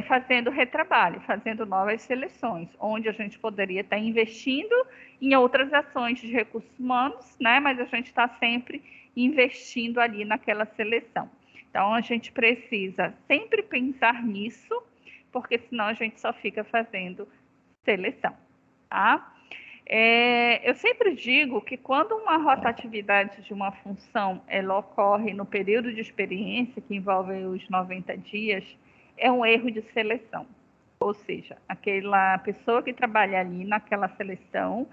S3: fazendo retrabalho, fazendo novas seleções, onde a gente poderia estar investindo em outras ações de recursos humanos, né? Mas a gente está sempre investindo ali naquela seleção. Então, a gente precisa sempre pensar nisso, porque senão a gente só fica fazendo seleção, tá? Eu sempre digo que quando uma rotatividade de uma função ela ocorre no período de experiência, que envolve os 90 dias, é um erro de seleção. Ou seja, aquela pessoa que trabalha ali naquela seleção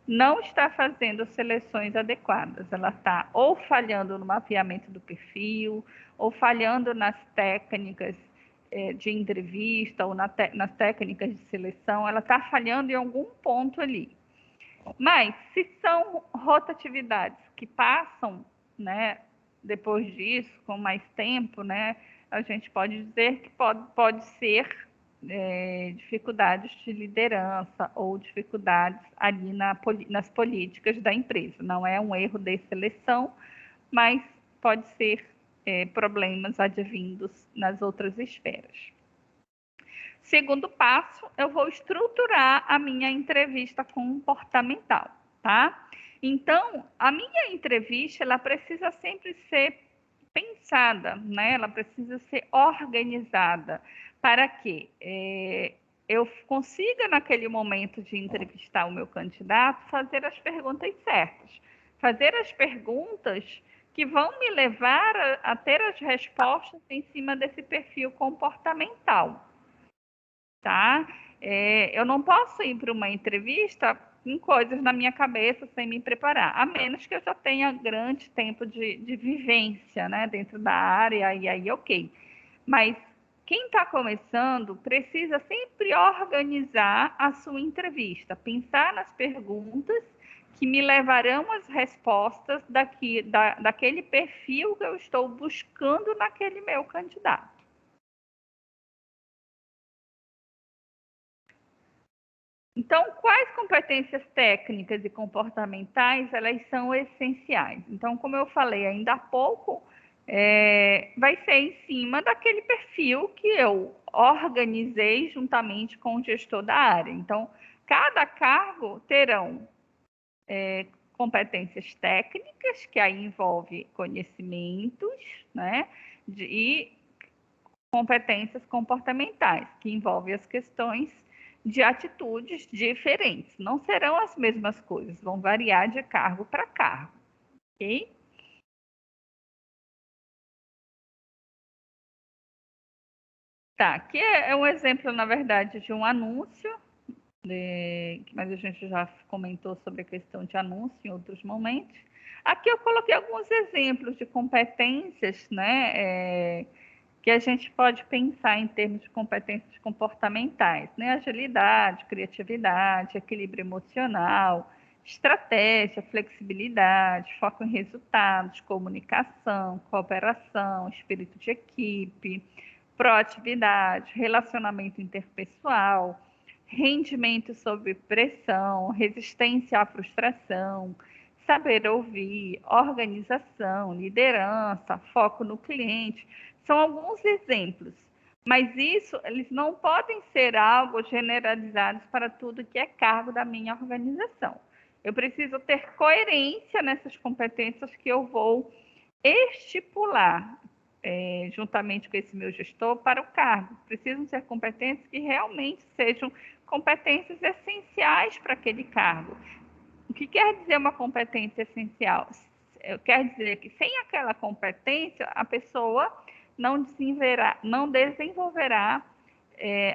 S3: não está fazendo seleções adequadas. Ela está ou falhando no mapeamento do perfil, ou falhando nas técnicas de entrevista, ou nas técnicas de seleção. Ela está falhando em algum ponto ali. Mas, se são rotatividades que passam, né, depois disso, com mais tempo, né, a gente pode dizer que pode ser dificuldades de liderança ou dificuldades ali nas políticas da empresa. Não é um erro de seleção, mas pode ser problemas advindos nas outras esferas. Segundo passo, eu vou estruturar a minha entrevista comportamental, tá? Então, a minha entrevista, ela precisa sempre ser pensada, né? Ela precisa ser organizada para que eu consiga, naquele momento de entrevistar o meu candidato, fazer as perguntas certas. Fazer as perguntas que vão me levar a ter as respostas em cima desse perfil comportamental, tá? Eu não posso ir para uma entrevista com coisas na minha cabeça sem me preparar, a menos que eu já tenha grande tempo de vivência, né, dentro da área, e aí ok. Mas quem está começando precisa sempre organizar a sua entrevista, pensar nas perguntas que me levarão às respostas daquele perfil que eu estou buscando naquele meu candidato. Então, quais competências técnicas e comportamentais, elas são essenciais? Então, como eu falei ainda há pouco, vai ser em cima daquele perfil que eu organizei juntamente com o gestor da área. Então, cada cargo terão competências técnicas, que aí envolve conhecimentos, né, e competências comportamentais, que envolvem as questões de atitudes diferentes. Não serão as mesmas coisas, vão variar de cargo para cargo, ok? Tá, aqui é um exemplo, na verdade, de um anúncio, mas a gente já comentou sobre a questão de anúncio em outros momentos. Aqui eu coloquei alguns exemplos de competências, né, que a gente pode pensar em termos de competências comportamentais, né? Agilidade, criatividade, equilíbrio emocional, estratégia, flexibilidade, foco em resultados, comunicação, cooperação, espírito de equipe, proatividade, relacionamento interpessoal, rendimento sob pressão, resistência à frustração, saber ouvir, organização, liderança, foco no cliente. São alguns exemplos, mas eles não podem ser algo generalizados para tudo que é cargo da minha organização. Eu preciso ter coerência nessas competências que eu vou estipular juntamente com esse meu gestor para o cargo. Precisam ser competências que realmente sejam competências essenciais para aquele cargo. O que quer dizer uma competência essencial? Quer dizer que sem aquela competência, a pessoa não desenvolverá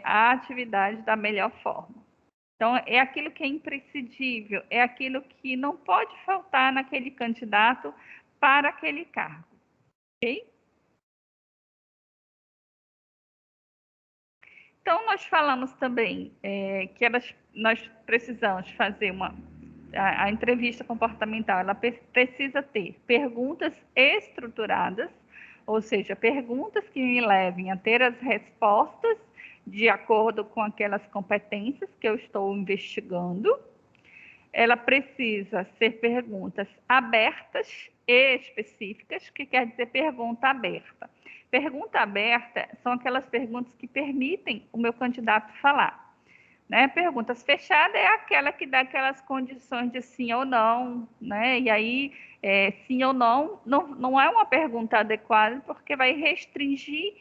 S3: a atividade da melhor forma. Então, é aquilo que é imprescindível, é aquilo que não pode faltar naquele candidato para aquele cargo. Ok? Então, nós falamos também que nós precisamos fazer a entrevista comportamental, ela precisa ter perguntas estruturadas, ou seja, perguntas que me levem a ter as respostas de acordo com aquelas competências que eu estou investigando. Ela precisa ser perguntas abertas e específicas, que quer dizer pergunta aberta. Pergunta aberta são aquelas perguntas que permitem o meu candidato falar. Né? Perguntas fechadas é aquela que dá aquelas condições de sim ou não, né? E aí, sim ou não é uma pergunta adequada, porque vai restringir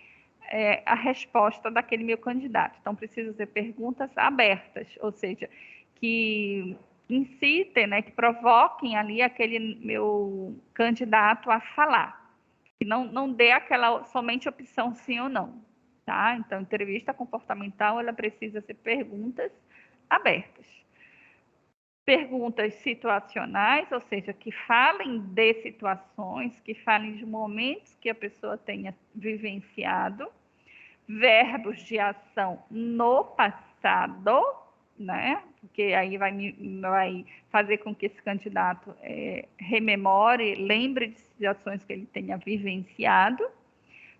S3: a resposta daquele meu candidato. Então, precisa ser perguntas abertas, ou seja, que incitem, né, que provoquem ali aquele meu candidato a falar. Que não dê aquela somente opção sim ou não. Tá? Então, entrevista comportamental, ela precisa ser perguntas abertas. Perguntas situacionais, ou seja, que falem de situações, que falem de momentos que a pessoa tenha vivenciado. Verbos de ação no passado, né? Porque aí vai fazer com que esse candidato rememore, lembre de situações que ele tenha vivenciado,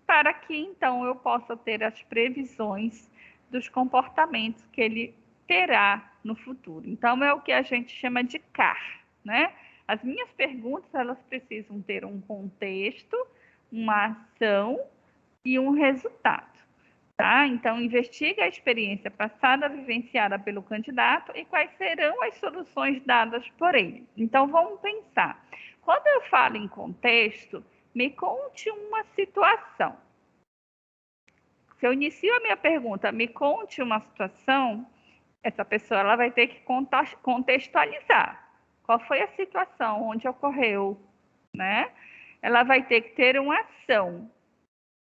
S3: para que, então, eu possa ter as previsões dos comportamentos que ele terá no futuro. Então, é o que a gente chama de CAR, né? As minhas perguntas, elas precisam ter um contexto, uma ação e um resultado. Tá? Então, investiga a experiência passada vivenciada pelo candidato e quais serão as soluções dadas por ele. Então, vamos pensar. Quando eu falo em contexto, me conte uma situação. Se eu inicio a minha pergunta, me conte uma situação, essa pessoa ela vai ter que contextualizar. Qual foi a situação, onde ocorreu, né? Ela vai ter que ter uma ação,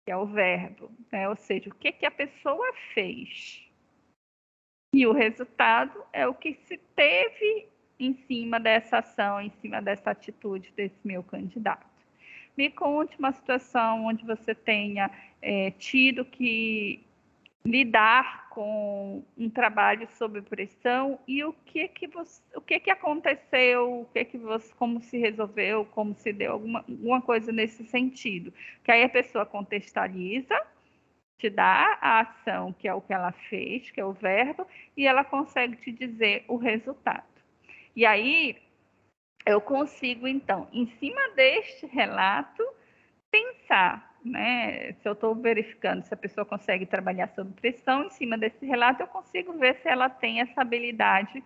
S3: que é o verbo, né? Ou seja, o que a pessoa fez. E o resultado é o que se teve em cima dessa ação, em cima dessa atitude desse meu candidato. Me conte uma situação onde você tenha tido que lidar com um trabalho sob pressão e o que aconteceu, como se resolveu, como se deu alguma coisa nesse sentido. Que aí a pessoa contextualiza, te dá a ação, que é o que ela fez, que é o verbo, e ela consegue te dizer o resultado. E aí eu consigo, então, em cima deste relato, pensar, né? Se eu estou verificando se a pessoa consegue trabalhar sob pressão, em cima desse relato eu consigo ver se ela tem essa habilidade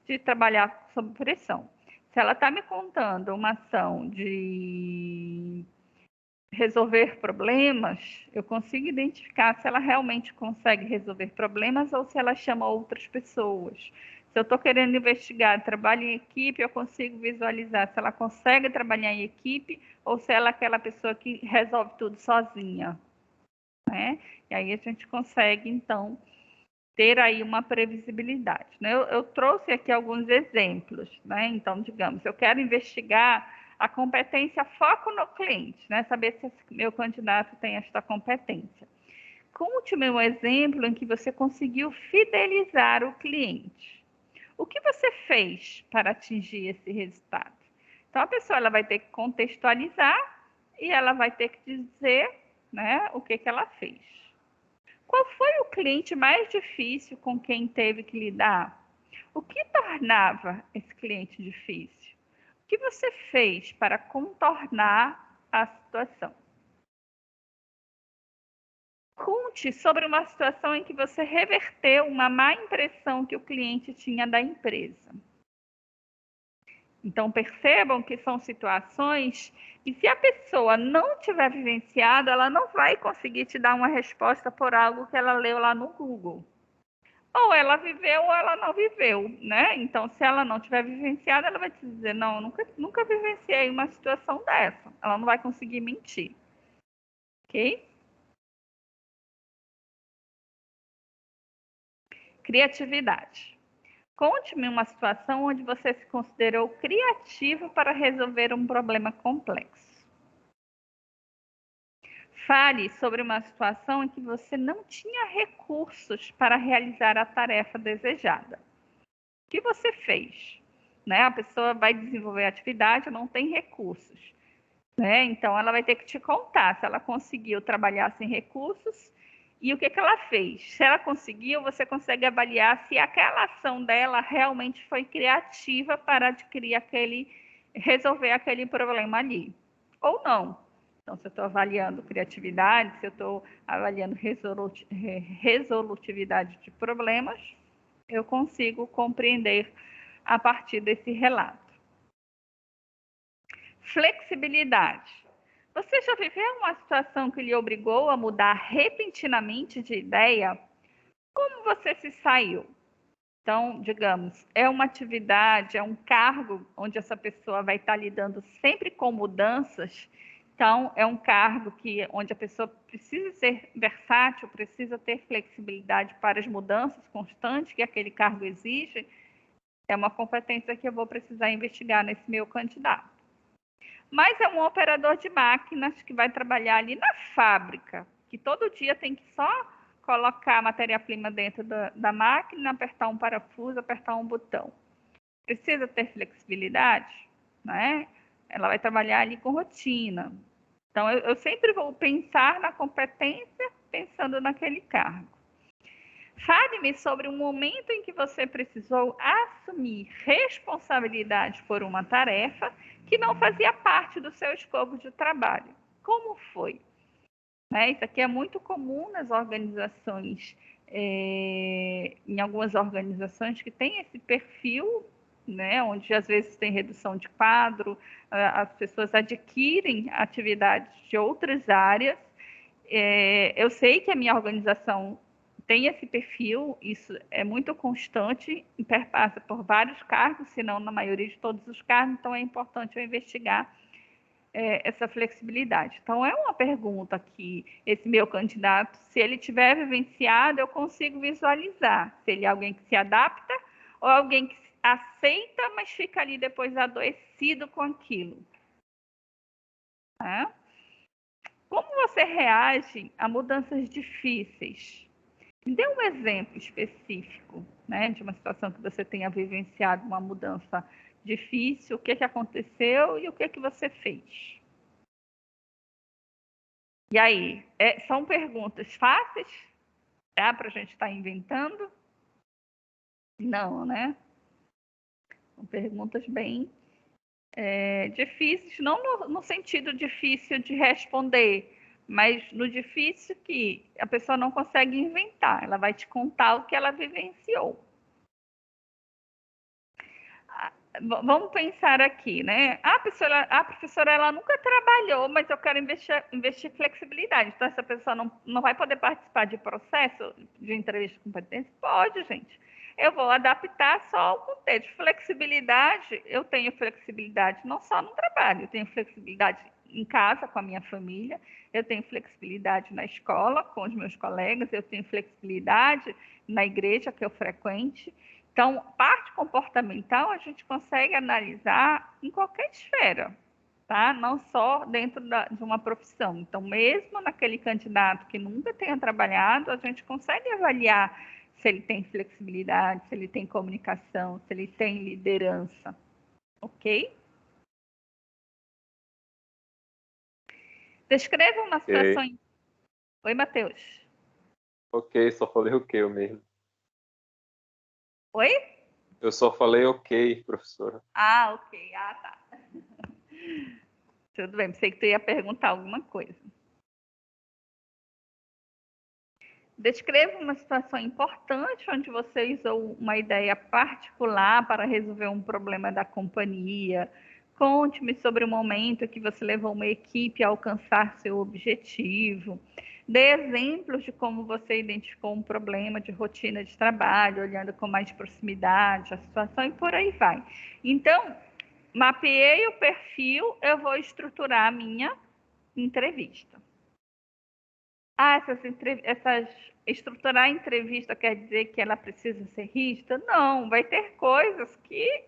S3: de trabalhar sob pressão. Se ela está me contando uma ação de resolver problemas, eu consigo identificar se ela realmente consegue resolver problemas ou se ela chama outras pessoas. Se eu estou querendo investigar trabalho em equipe, eu consigo visualizar se ela consegue trabalhar em equipe ou se ela é aquela pessoa que resolve tudo sozinha, né? E aí a gente consegue, então, ter aí uma previsibilidade, né? Eu trouxe aqui alguns exemplos, né? Então, digamos, eu quero investigar a competência foco no cliente, né? Saber se esse meu candidato tem esta competência. Conte-me um exemplo em que você conseguiu fidelizar o cliente. O que você fez para atingir esse resultado? Então, a pessoa ela vai ter que contextualizar e ela vai ter que dizer, né, o que ela fez. Qual foi o cliente mais difícil com quem teve que lidar? O que tornava esse cliente difícil? O que você fez para contornar a situação? Conte sobre uma situação em que você reverteu uma má impressão que o cliente tinha da empresa. Então, percebam que são situações e se a pessoa não tiver vivenciado, ela não vai conseguir te dar uma resposta por algo que ela leu lá no Google. Ou ela viveu ou ela não viveu, né? Então, se ela não tiver vivenciado, ela vai te dizer, não, nunca vivenciei uma situação dessa. Ela não vai conseguir mentir. Ok? Criatividade. Conte-me uma situação onde você se considerou criativo para resolver um problema complexo. Fale sobre uma situação em que você não tinha recursos para realizar a tarefa desejada. O que você fez? Né? A pessoa vai desenvolver a atividade, não tem recursos. Né? Então, ela vai ter que te contar se ela conseguiu trabalhar sem recursos e o que ela fez. Se ela conseguiu, você consegue avaliar se aquela ação dela realmente foi criativa para resolver aquele problema ali. Ou não. Então, se eu estou avaliando criatividade, se eu estou avaliando resolutividade de problemas, eu consigo compreender a partir desse relato. Flexibilidade. Você já viveu uma situação que lhe obrigou a mudar repentinamente de ideia? Como você se saiu? Então, digamos, é uma atividade, é um cargo onde essa pessoa vai estar lidando sempre com mudanças. Então, é um cargo onde a pessoa precisa ser versátil, precisa ter flexibilidade para as mudanças constantes que aquele cargo exige. É uma competência que eu vou precisar investigar nesse meu candidato. Mas é um operador de máquinas que vai trabalhar ali na fábrica, que todo dia tem que só colocar a matéria-prima dentro da máquina, apertar um parafuso, apertar um botão. Precisa ter flexibilidade, né? Ela vai trabalhar ali com rotina. Então, eu sempre vou pensar na competência pensando naquele cargo. Fale-me sobre um momento em que você precisou assumir responsabilidade por uma tarefa que não fazia parte do seu escopo de trabalho. Como foi? né? Isso aqui é muito comum nas organizações, em algumas organizações que tem esse perfil, né? Onde às vezes tem redução de quadro, as pessoas adquirem atividades de outras áreas. Eu sei que a minha organização tem esse perfil, isso é muito constante, perpassa por vários cargos, se não na maioria de todos os cargos, então é importante eu investigar essa flexibilidade. Então, é uma pergunta que esse meu candidato, se ele tiver vivenciado, eu consigo visualizar se ele é alguém que se adapta ou alguém que aceita, mas fica ali depois adoecido com aquilo. Tá? Como você reage a mudanças difíceis? Me dê um exemplo específico, né, de uma situação que você tenha vivenciado uma mudança difícil, o que aconteceu e o que você fez. E aí, são perguntas fáceis? Dá para a gente estar inventando? Não, né? São perguntas bem difíceis, não no sentido difícil de responder, mas no difícil que a pessoa não consegue inventar, ela vai te contar o que ela vivenciou. Vamos pensar aqui, né? A professora ela nunca trabalhou, mas eu quero investir flexibilidade. Então, essa pessoa não vai poder participar de processo de entrevista de competência? Pode, gente. Eu vou adaptar só ao contexto. Flexibilidade, eu tenho flexibilidade não só no trabalho, eu tenho flexibilidade em casa com a minha família, eu tenho flexibilidade na escola com os meus colegas, eu tenho flexibilidade na igreja que eu frequente. Então, parte comportamental a gente consegue analisar em qualquer esfera, tá? Não só dentro de uma profissão. Então, mesmo naquele candidato que nunca tenha trabalhado, a gente consegue avaliar se ele tem flexibilidade, se ele tem comunicação, se ele tem liderança, ok? Descreva uma situação...
S1: Okay.
S3: Oi, Matheus.
S1: Ok, só falei ok eu mesmo.
S3: Oi?
S1: Eu só falei ok, professora.
S3: Ah, ok. Ah, tá. Tudo bem, pensei que tu ia perguntar alguma coisa. Descreva uma situação importante onde você usou uma ideia particular para resolver um problema da companhia. Conte-me sobre o momento que você levou uma equipe a alcançar seu objetivo. Dê exemplos de como você identificou um problema de rotina de trabalho, olhando com mais proximidade a situação e por aí vai. Então, mapeei o perfil, eu vou estruturar a minha entrevista. Estruturar a entrevista quer dizer que ela precisa ser rígida? Não, vai ter coisas que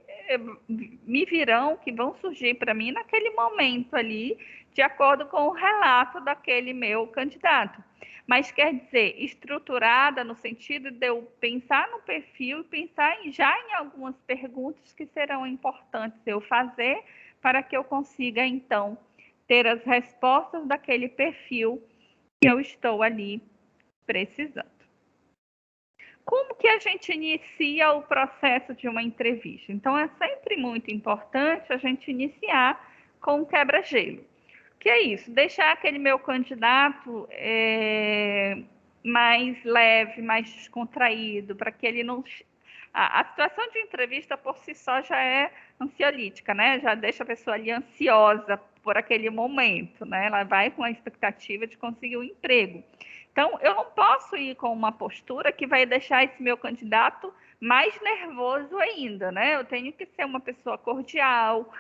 S3: me virão, que vão surgir para mim naquele momento ali, de acordo com o relato daquele meu candidato. Mas quer dizer, estruturada no sentido de eu pensar no perfil e pensar já em algumas perguntas que serão importantes eu fazer para que eu consiga, então, ter as respostas daquele perfil que eu estou ali precisando. Como que a gente inicia o processo de uma entrevista? Então, é sempre muito importante a gente iniciar com um quebra-gelo. Que é isso? Deixar aquele meu candidato mais leve, mais descontraído, para que ele não... A situação de entrevista por si só já é ansiolítica, né? Já deixa a pessoa ali ansiosa por aquele momento, né? Ela vai com a expectativa de conseguir um emprego. Então, eu não posso ir com uma postura que vai deixar esse meu candidato mais nervoso ainda, né? Eu tenho que ser uma pessoa cordial,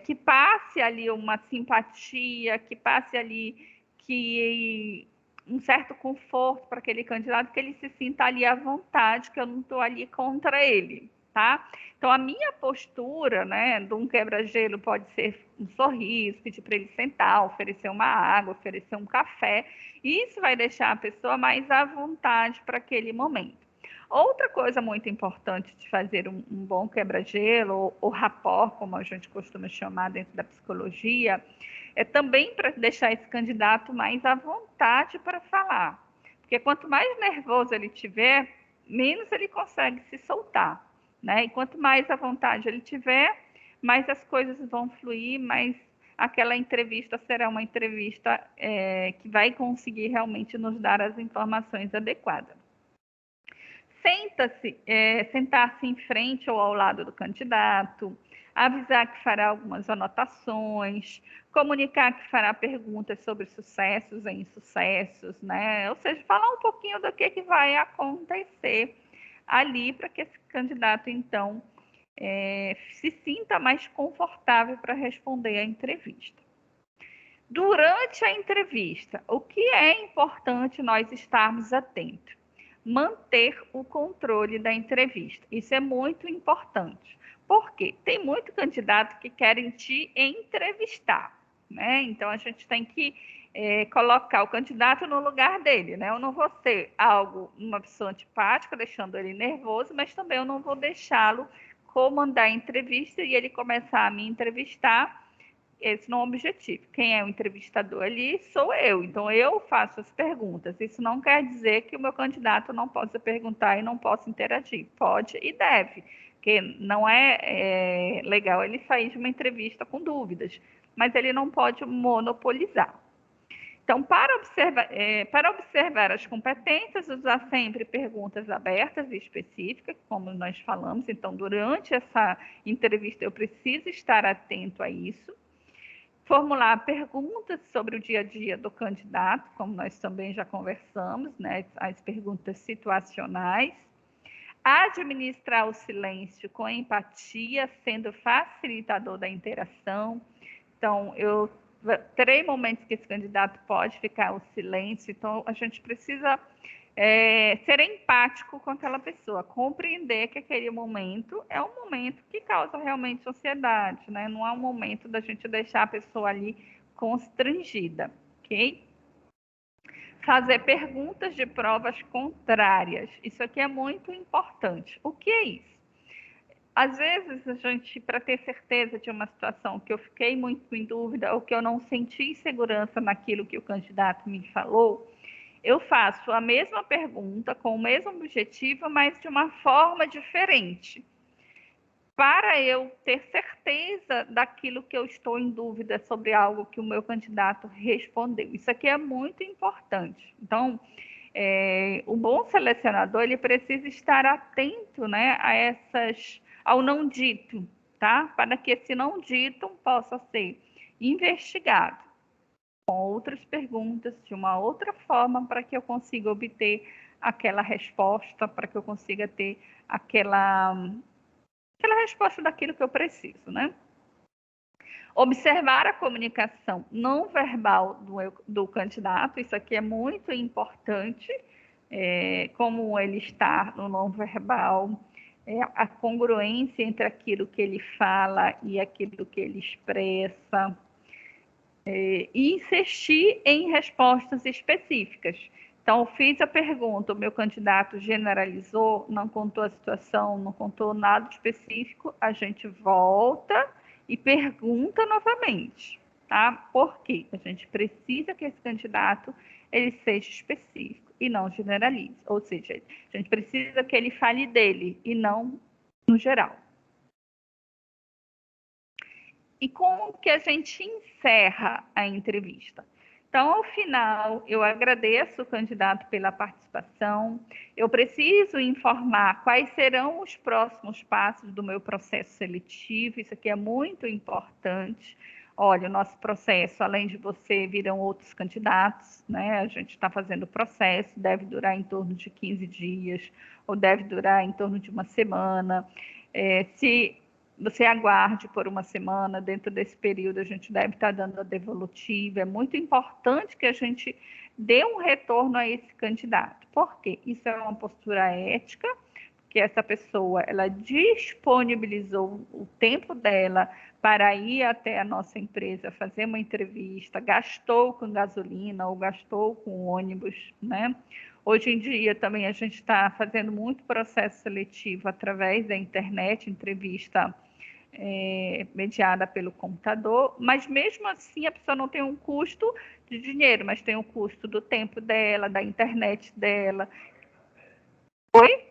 S3: que passe ali uma simpatia, que passe ali um certo conforto para aquele candidato, que ele se sinta ali à vontade, que eu não estou ali contra ele, tá? Então, a minha postura, né, de um quebra-gelo pode ser um sorriso, pedir para ele sentar, oferecer uma água, oferecer um café. Isso vai deixar a pessoa mais à vontade para aquele momento. Outra coisa muito importante de fazer um bom quebra-gelo, ou rapport, como a gente costuma chamar dentro da psicologia, é também para deixar esse candidato mais à vontade para falar. Porque quanto mais nervoso ele tiver, menos ele consegue se soltar, né? E quanto mais à vontade ele tiver, mais as coisas vão fluir, mais aquela entrevista será uma entrevista que vai conseguir realmente nos dar as informações adequadas. Sentar-se em frente ou ao lado do candidato, avisar que fará algumas anotações, comunicar que fará perguntas sobre sucessos e insucessos, né? Ou seja, falar um pouquinho do que vai acontecer ali para que esse candidato, então, se sinta mais confortável para responder à entrevista. Durante a entrevista, o que é importante nós estarmos atentos? Manter o controle da entrevista. Isso é muito importante. Por quê? Tem muito candidato que querem te entrevistar, né? Então, a gente tem que colocar o candidato no lugar dele, né? Eu não vou ser uma pessoa antipática, deixando ele nervoso, mas também eu não vou deixá-lo comandar a entrevista e ele começar a me entrevistar. Esse não é o objetivo. Quem é o entrevistador ali sou eu. Então, eu faço as perguntas. Isso não quer dizer que o meu candidato não possa perguntar e não possa interagir. Pode e deve, porque não é legal ele sair de uma entrevista com dúvidas, mas ele não pode monopolizar. Então, para observar as competências, usar sempre perguntas abertas e específicas, como nós falamos. Então, durante essa entrevista, eu preciso estar atento a isso. Formular perguntas sobre o dia a dia do candidato, como nós também já conversamos, né? As perguntas situacionais. Administrar o silêncio com empatia, sendo facilitador da interação. Então, eu terei momentos que esse candidato pode ficar o silêncio, então a gente precisa ser empático com aquela pessoa, compreender que aquele momento é um momento que causa realmente ansiedade, né? Não é um momento da gente deixar a pessoa ali constrangida, ok? Fazer perguntas de provas contrárias. Isso aqui é muito importante. O que é isso? Às vezes, a gente, para ter certeza de uma situação que eu fiquei muito em dúvida ou que eu não senti segurança naquilo que o candidato me falou, eu faço a mesma pergunta com o mesmo objetivo, mas de uma forma diferente, para eu ter certeza daquilo que eu estou em dúvida sobre algo que o meu candidato respondeu. Isso aqui é muito importante. Então, o bom selecionador, ele precisa estar atento, né, ao não dito, tá? Para que esse não dito possa ser investigado com outras perguntas, de uma outra forma, para que eu consiga obter aquela resposta, para que eu consiga ter aquela resposta daquilo que eu preciso, né? Observar a comunicação não verbal do candidato, isso aqui é muito importante, como ele está no não verbal, a congruência entre aquilo que ele fala e aquilo que ele expressa, e insistir em respostas específicas. Então, fiz a pergunta, o meu candidato generalizou, não contou a situação, não contou nada específico, a gente volta e pergunta novamente, tá? Por quê? A gente precisa que esse candidato ele seja específico e não generalize. Ou seja, a gente precisa que ele fale dele e não no geral. E como que a gente encerra a entrevista? Então, ao final, eu agradeço o candidato pela participação. Eu preciso informar quais serão os próximos passos do meu processo seletivo. Isso aqui é muito importante. Olha, o nosso processo, além de você, virão outros candidatos, né? A gente está fazendo o processo, deve durar em torno de 15 dias, ou deve durar em torno de uma semana. Se você aguarde por uma semana, dentro desse período a gente deve estar dando a devolutiva. É muito importante que a gente dê um retorno a esse candidato. Por quê? Isso é uma postura ética, que essa pessoa ela disponibilizou o tempo dela para ir até a nossa empresa fazer uma entrevista, gastou com gasolina ou gastou com ônibus, né? Hoje em dia também a gente está fazendo muito processo seletivo através da internet, entrevista mediada pelo computador, mas mesmo assim a pessoa não tem um custo de dinheiro, mas tem o custo do tempo dela, da internet dela. Oi?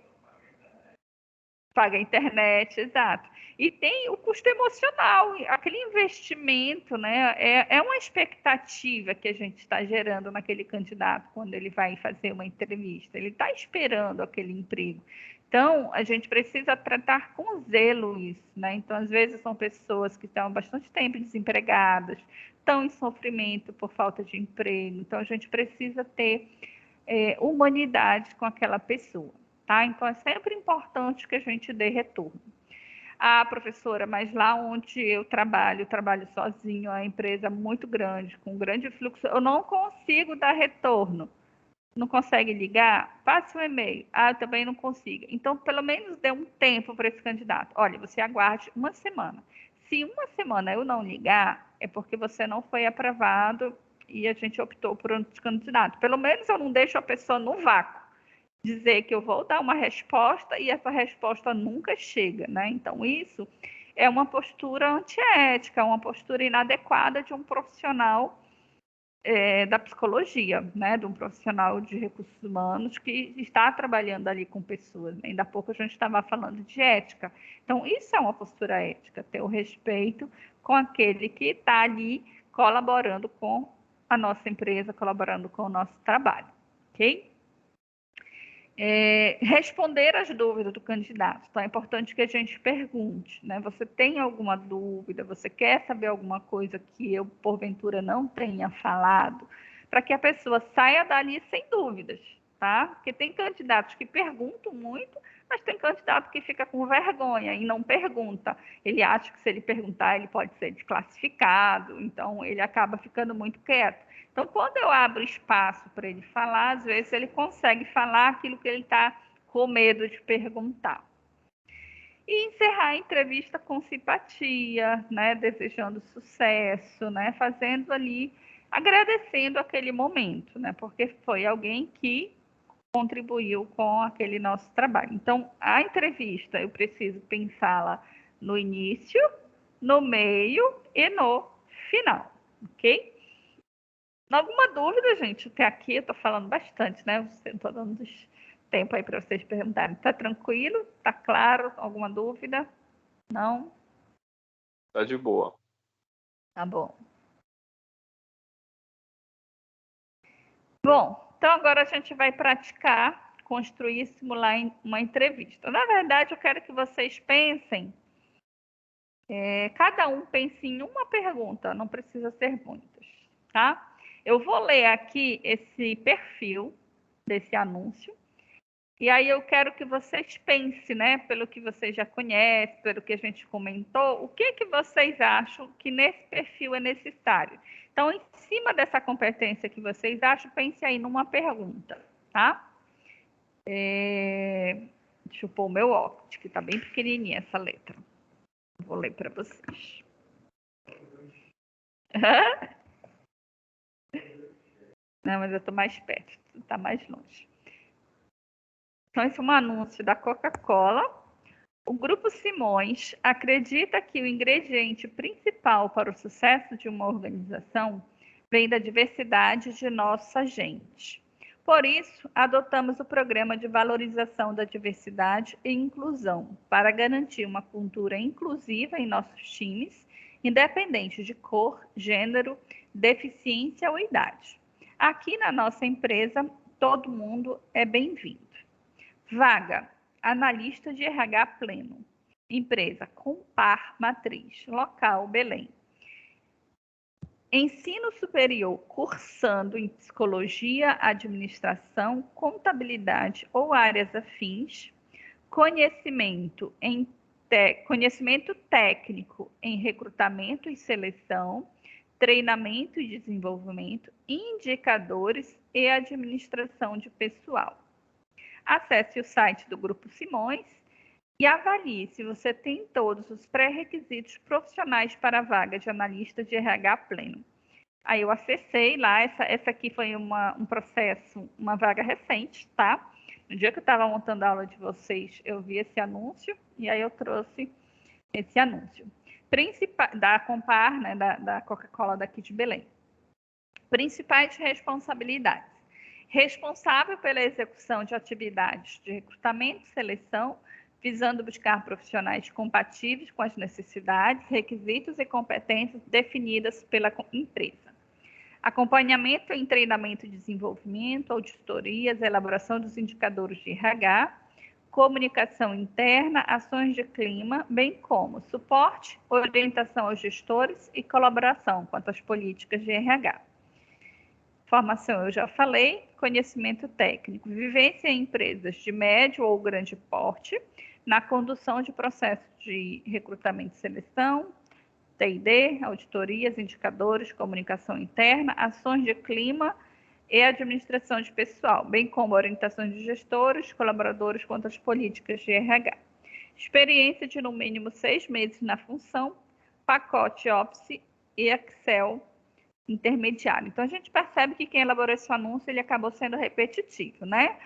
S3: Paga a internet, exato. E tem o custo emocional, aquele investimento, né? É uma expectativa que a gente está gerando naquele candidato quando ele vai fazer uma entrevista. Ele está esperando aquele emprego. Então, a gente precisa tratar com zelo isso, né? Então, às vezes, são pessoas que estão há bastante tempo desempregadas, estão em sofrimento por falta de emprego. Então, a gente precisa ter humanidade com aquela pessoa, tá? Então, é sempre importante que a gente dê retorno. Ah, professora, mas lá onde eu trabalho sozinho, a empresa muito grande, com grande fluxo, eu não consigo dar retorno. Não consegue ligar? Passe um e-mail. Ah, eu também não consigo. Então, pelo menos dê um tempo para esse candidato. Olha, você aguarde uma semana. Se uma semana eu não ligar, é porque você não foi aprovado e a gente optou por outro candidato. Pelo menos eu não deixo a pessoa no vácuo. Dizer que eu vou dar uma resposta e essa resposta nunca chega, né? Então, isso é uma postura antiética, uma postura inadequada de um profissional da psicologia, né, de um profissional de recursos humanos que está trabalhando ali com pessoas. Ainda há pouco a gente estava falando de ética. Então, isso é uma postura ética, ter o respeito com aquele que está ali colaborando com a nossa empresa, colaborando com o nosso trabalho, ok? Responder às dúvidas do candidato. Então, é importante que a gente pergunte, né? Você tem alguma dúvida? Você quer saber alguma coisa que eu, porventura, não tenha falado? Para que a pessoa saia dali sem dúvidas, tá? Porque tem candidatos que perguntam muito, mas tem candidato que fica com vergonha e não pergunta. Ele acha que se ele perguntar, ele pode ser desclassificado, então ele acaba ficando muito quieto. Então, quando eu abro espaço para ele falar, às vezes ele consegue falar aquilo que ele está com medo de perguntar. E encerrar a entrevista com simpatia, né, desejando sucesso, né, fazendo ali, agradecendo aquele momento, né, porque foi alguém que contribuiu com aquele nosso trabalho. Então, a entrevista eu preciso pensá-la no início, no meio e no final, ok? Alguma dúvida, gente? Até aqui eu estou falando bastante, né? Estou dando tempo aí para vocês perguntarem. Está tranquilo? Está claro? Alguma dúvida? Não?
S1: Tá de boa.
S3: Tá bom. Bom, então agora a gente vai praticar, construir e simular uma entrevista. Na verdade, eu quero que vocês pensem, cada um pense em uma pergunta, não precisa ser muitas, tá? Eu vou ler aqui esse perfil desse anúncio. E aí eu quero que vocês pensem, né, pelo que vocês já conhecem, pelo que a gente comentou, o que vocês acham que nesse perfil é necessário. Então, em cima dessa competência que vocês acham, pense aí numa pergunta, tá? Deixa eu pôr o meu óculos, que está bem pequenininha essa letra. Vou ler para vocês. Não, mas eu estou mais perto, está mais longe. Então, esse é um anúncio da Coca-Cola. O Grupo Simões acredita que o ingrediente principal para o sucesso de uma organização vem da diversidade de nossa gente. Por isso, adotamos o programa de valorização da diversidade e inclusão para garantir uma cultura inclusiva em nossos times, independente de cor, gênero, deficiência ou idade. Aqui na nossa empresa, todo mundo é bem-vindo. Vaga: analista de RH pleno. Empresa: Compar Matriz. Local: Belém. Ensino superior cursando em psicologia, administração, contabilidade ou áreas afins. Conhecimento técnico em recrutamento e seleção, treinamento e desenvolvimento, indicadores e administração de pessoal. Acesse o site do Grupo Simões e avalie se você tem todos os pré-requisitos profissionais para a vaga de analista de RH pleno. Aí eu acessei lá, essa aqui foi um processo, uma vaga recente, tá? No dia que eu estava montando a aula de vocês, eu vi esse anúncio e aí eu trouxe esse anúncio. Da Compar, né, da Coca-Cola daqui de Belém. Principais responsabilidades. Responsável pela execução de atividades de recrutamento, seleção, visando buscar profissionais compatíveis com as necessidades, requisitos e competências definidas pela empresa. Acompanhamento em treinamento e desenvolvimento, auditorias, elaboração dos indicadores de RH, comunicação interna, ações de clima, bem como suporte, orientação aos gestores e colaboração quanto às políticas de RH. Formação, eu já falei, conhecimento técnico, vivência em empresas de médio ou grande porte, na condução de processos de recrutamento e seleção, T&D, auditorias, indicadores, comunicação interna, ações de clima e administração de pessoal, bem como orientação de gestores, colaboradores quanto às políticas de RH. Experiência de no mínimo 6 meses na função, pacote Office e Excel intermediário. Então, a gente percebe que quem elaborou esse anúncio, ele acabou sendo repetitivo, né?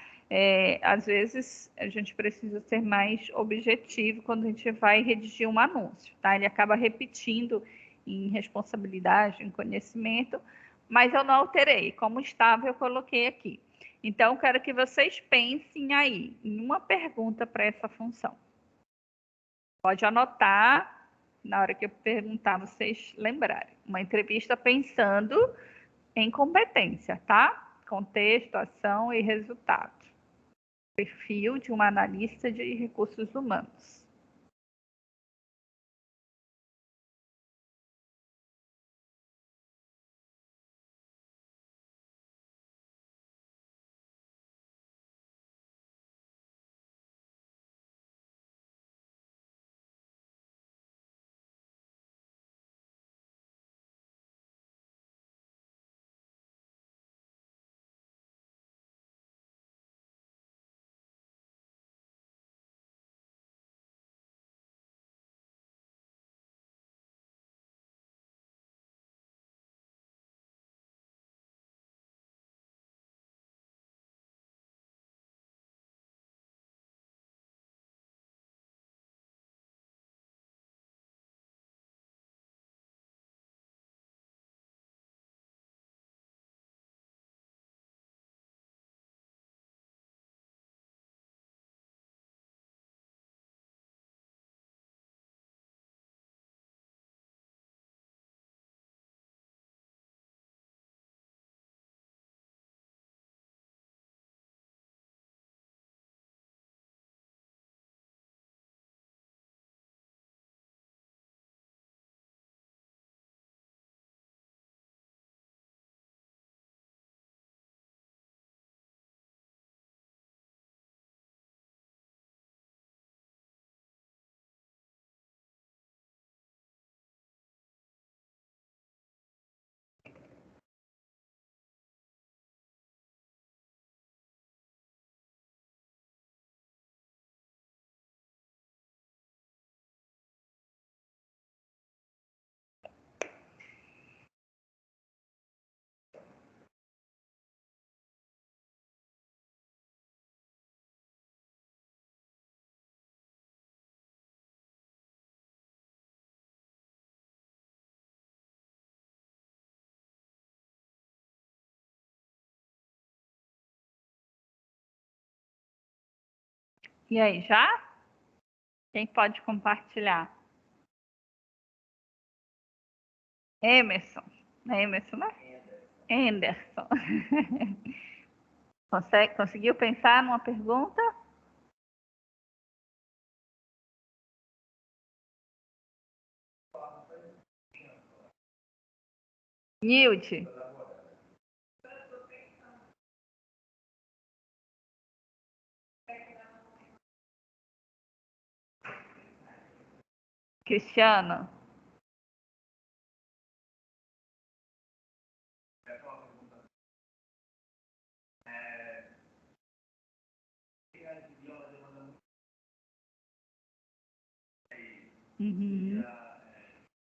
S3: Às vezes, a gente precisa ser mais objetivo quando a gente vai redigir um anúncio, tá? Ele acaba repetindo em responsabilidade, em conhecimento, mas eu não alterei. Como estava, eu coloquei aqui. Então, quero que vocês pensem aí em uma pergunta para essa função. Pode anotar, na hora que eu perguntar, vocês lembrarem. Uma entrevista pensando em competência, tá? Contexto, ação e resultado. Perfil de uma analista de recursos humanos. E aí, já? Quem pode compartilhar? Emerson. É Emerson, né? Anderson. Conseguiu pensar numa pergunta? Nilde. Cristiano. Uhum.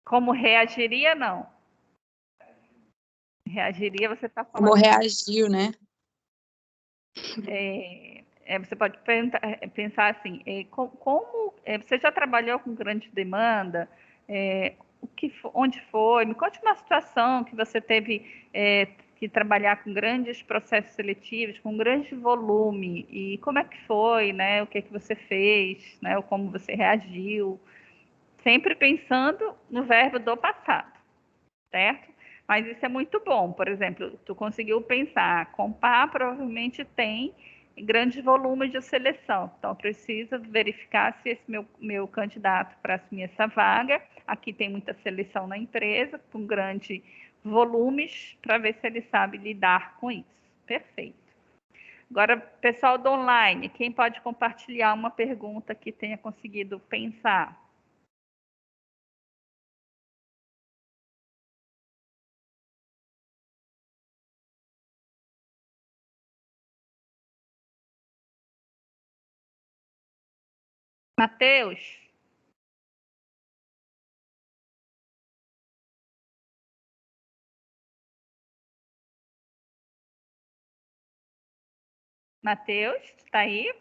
S3: Como reagiria, não? Reagiria, você está falando...
S9: Como reagiu, né?
S3: Você pode pensar assim, como você já trabalhou com grande demanda? Onde foi? Me conte uma situação que você teve que trabalhar com grandes processos seletivos, com grande volume, e como é que foi, né? O que é que você fez, né? Ou como você reagiu, sempre pensando no verbo do passado, certo? Mas isso é muito bom. Por exemplo, tu conseguiu pensar, Compar provavelmente tem grandes volumes de seleção, então precisa verificar se esse meu candidato para assumir essa vaga, aqui tem muita seleção na empresa, com grandes volumes, para ver se ele sabe lidar com isso. Perfeito. Agora, pessoal do online, quem pode compartilhar uma pergunta que tenha conseguido pensar? Matheus? Matheus, está aí?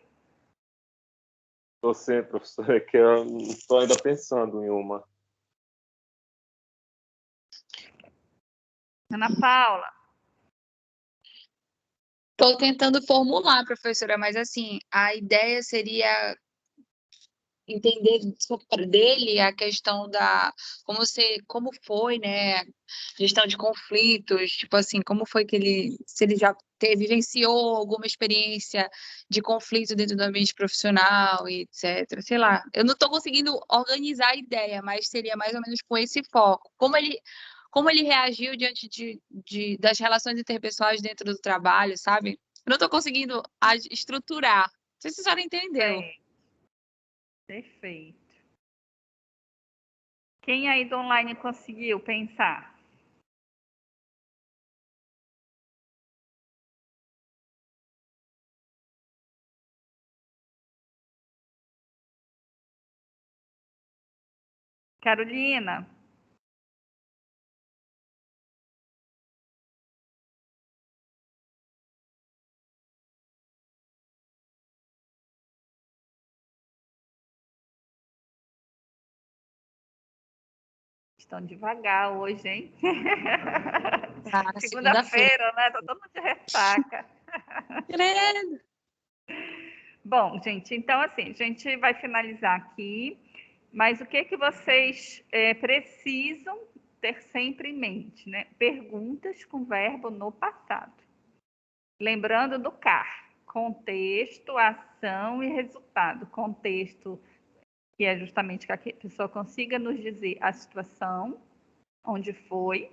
S1: Estou sim, professor, é que eu estou ainda pensando em uma.
S3: Ana Paula?
S9: Estou tentando formular, professora, mas assim, a ideia seria entender dele a questão da como foi, né, gestão de conflitos, tipo assim, como foi que ele, se ele já vivenciou alguma experiência de conflito dentro do ambiente profissional e etc. Sei lá, eu não estou conseguindo organizar a ideia, mas seria mais ou menos com esse foco. Como ele reagiu diante das relações interpessoais dentro do trabalho, sabe? Eu não estou conseguindo estruturar. Não sei se a senhora entendeu.
S3: Perfeito. Quem aí do online conseguiu pensar? Carolina? Estão devagar hoje, hein? Segunda-feira, né? Tô todo mundo de ressaca.
S9: Credo.
S3: Bom, gente, então assim, a gente vai finalizar aqui, mas o que vocês precisam ter sempre em mente, né? Perguntas com verbo no passado. Lembrando do CAR, contexto, ação e resultado. Contexto, que é justamente que a pessoa consiga nos dizer a situação, onde foi.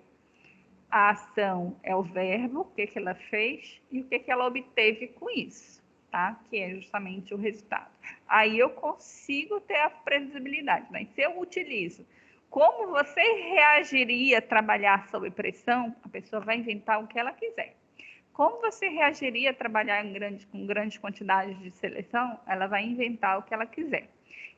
S3: A ação é o verbo, o que ela fez e o que ela obteve com isso, tá? Que é justamente o resultado. Aí eu consigo ter a previsibilidade, né? Se eu utilizo como você reagiria a trabalhar sob pressão, a pessoa vai inventar o que ela quiser. Como você reagiria a trabalhar com grandes quantidades de seleção, ela vai inventar o que ela quiser.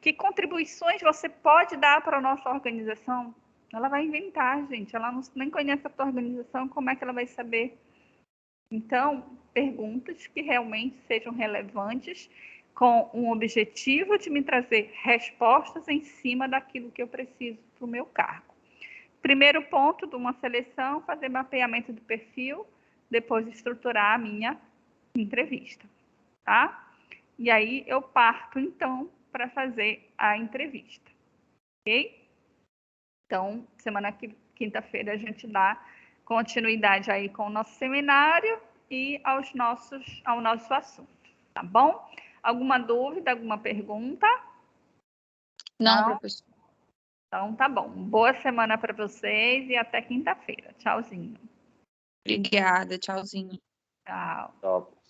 S3: Que contribuições você pode dar para a nossa organização? Ela vai inventar, gente. Ela nem conhece a tua organização, como é que ela vai saber? Então, perguntas que realmente sejam relevantes, com um objetivo de me trazer respostas em cima daquilo que eu preciso para o meu cargo. Primeiro ponto de uma seleção, fazer mapeamento do perfil, depois estruturar a minha entrevista, tá? E aí eu parto, então, para fazer a entrevista, ok? Então, quinta-feira, a gente dá continuidade aí com o nosso seminário e ao nosso assunto, tá bom? Alguma dúvida, alguma pergunta?
S9: Não, professor.
S3: Então, tá bom. Boa semana para vocês e até quinta-feira. Tchauzinho.
S9: Obrigada, tchauzinho.
S3: Tchau.
S1: Tchau.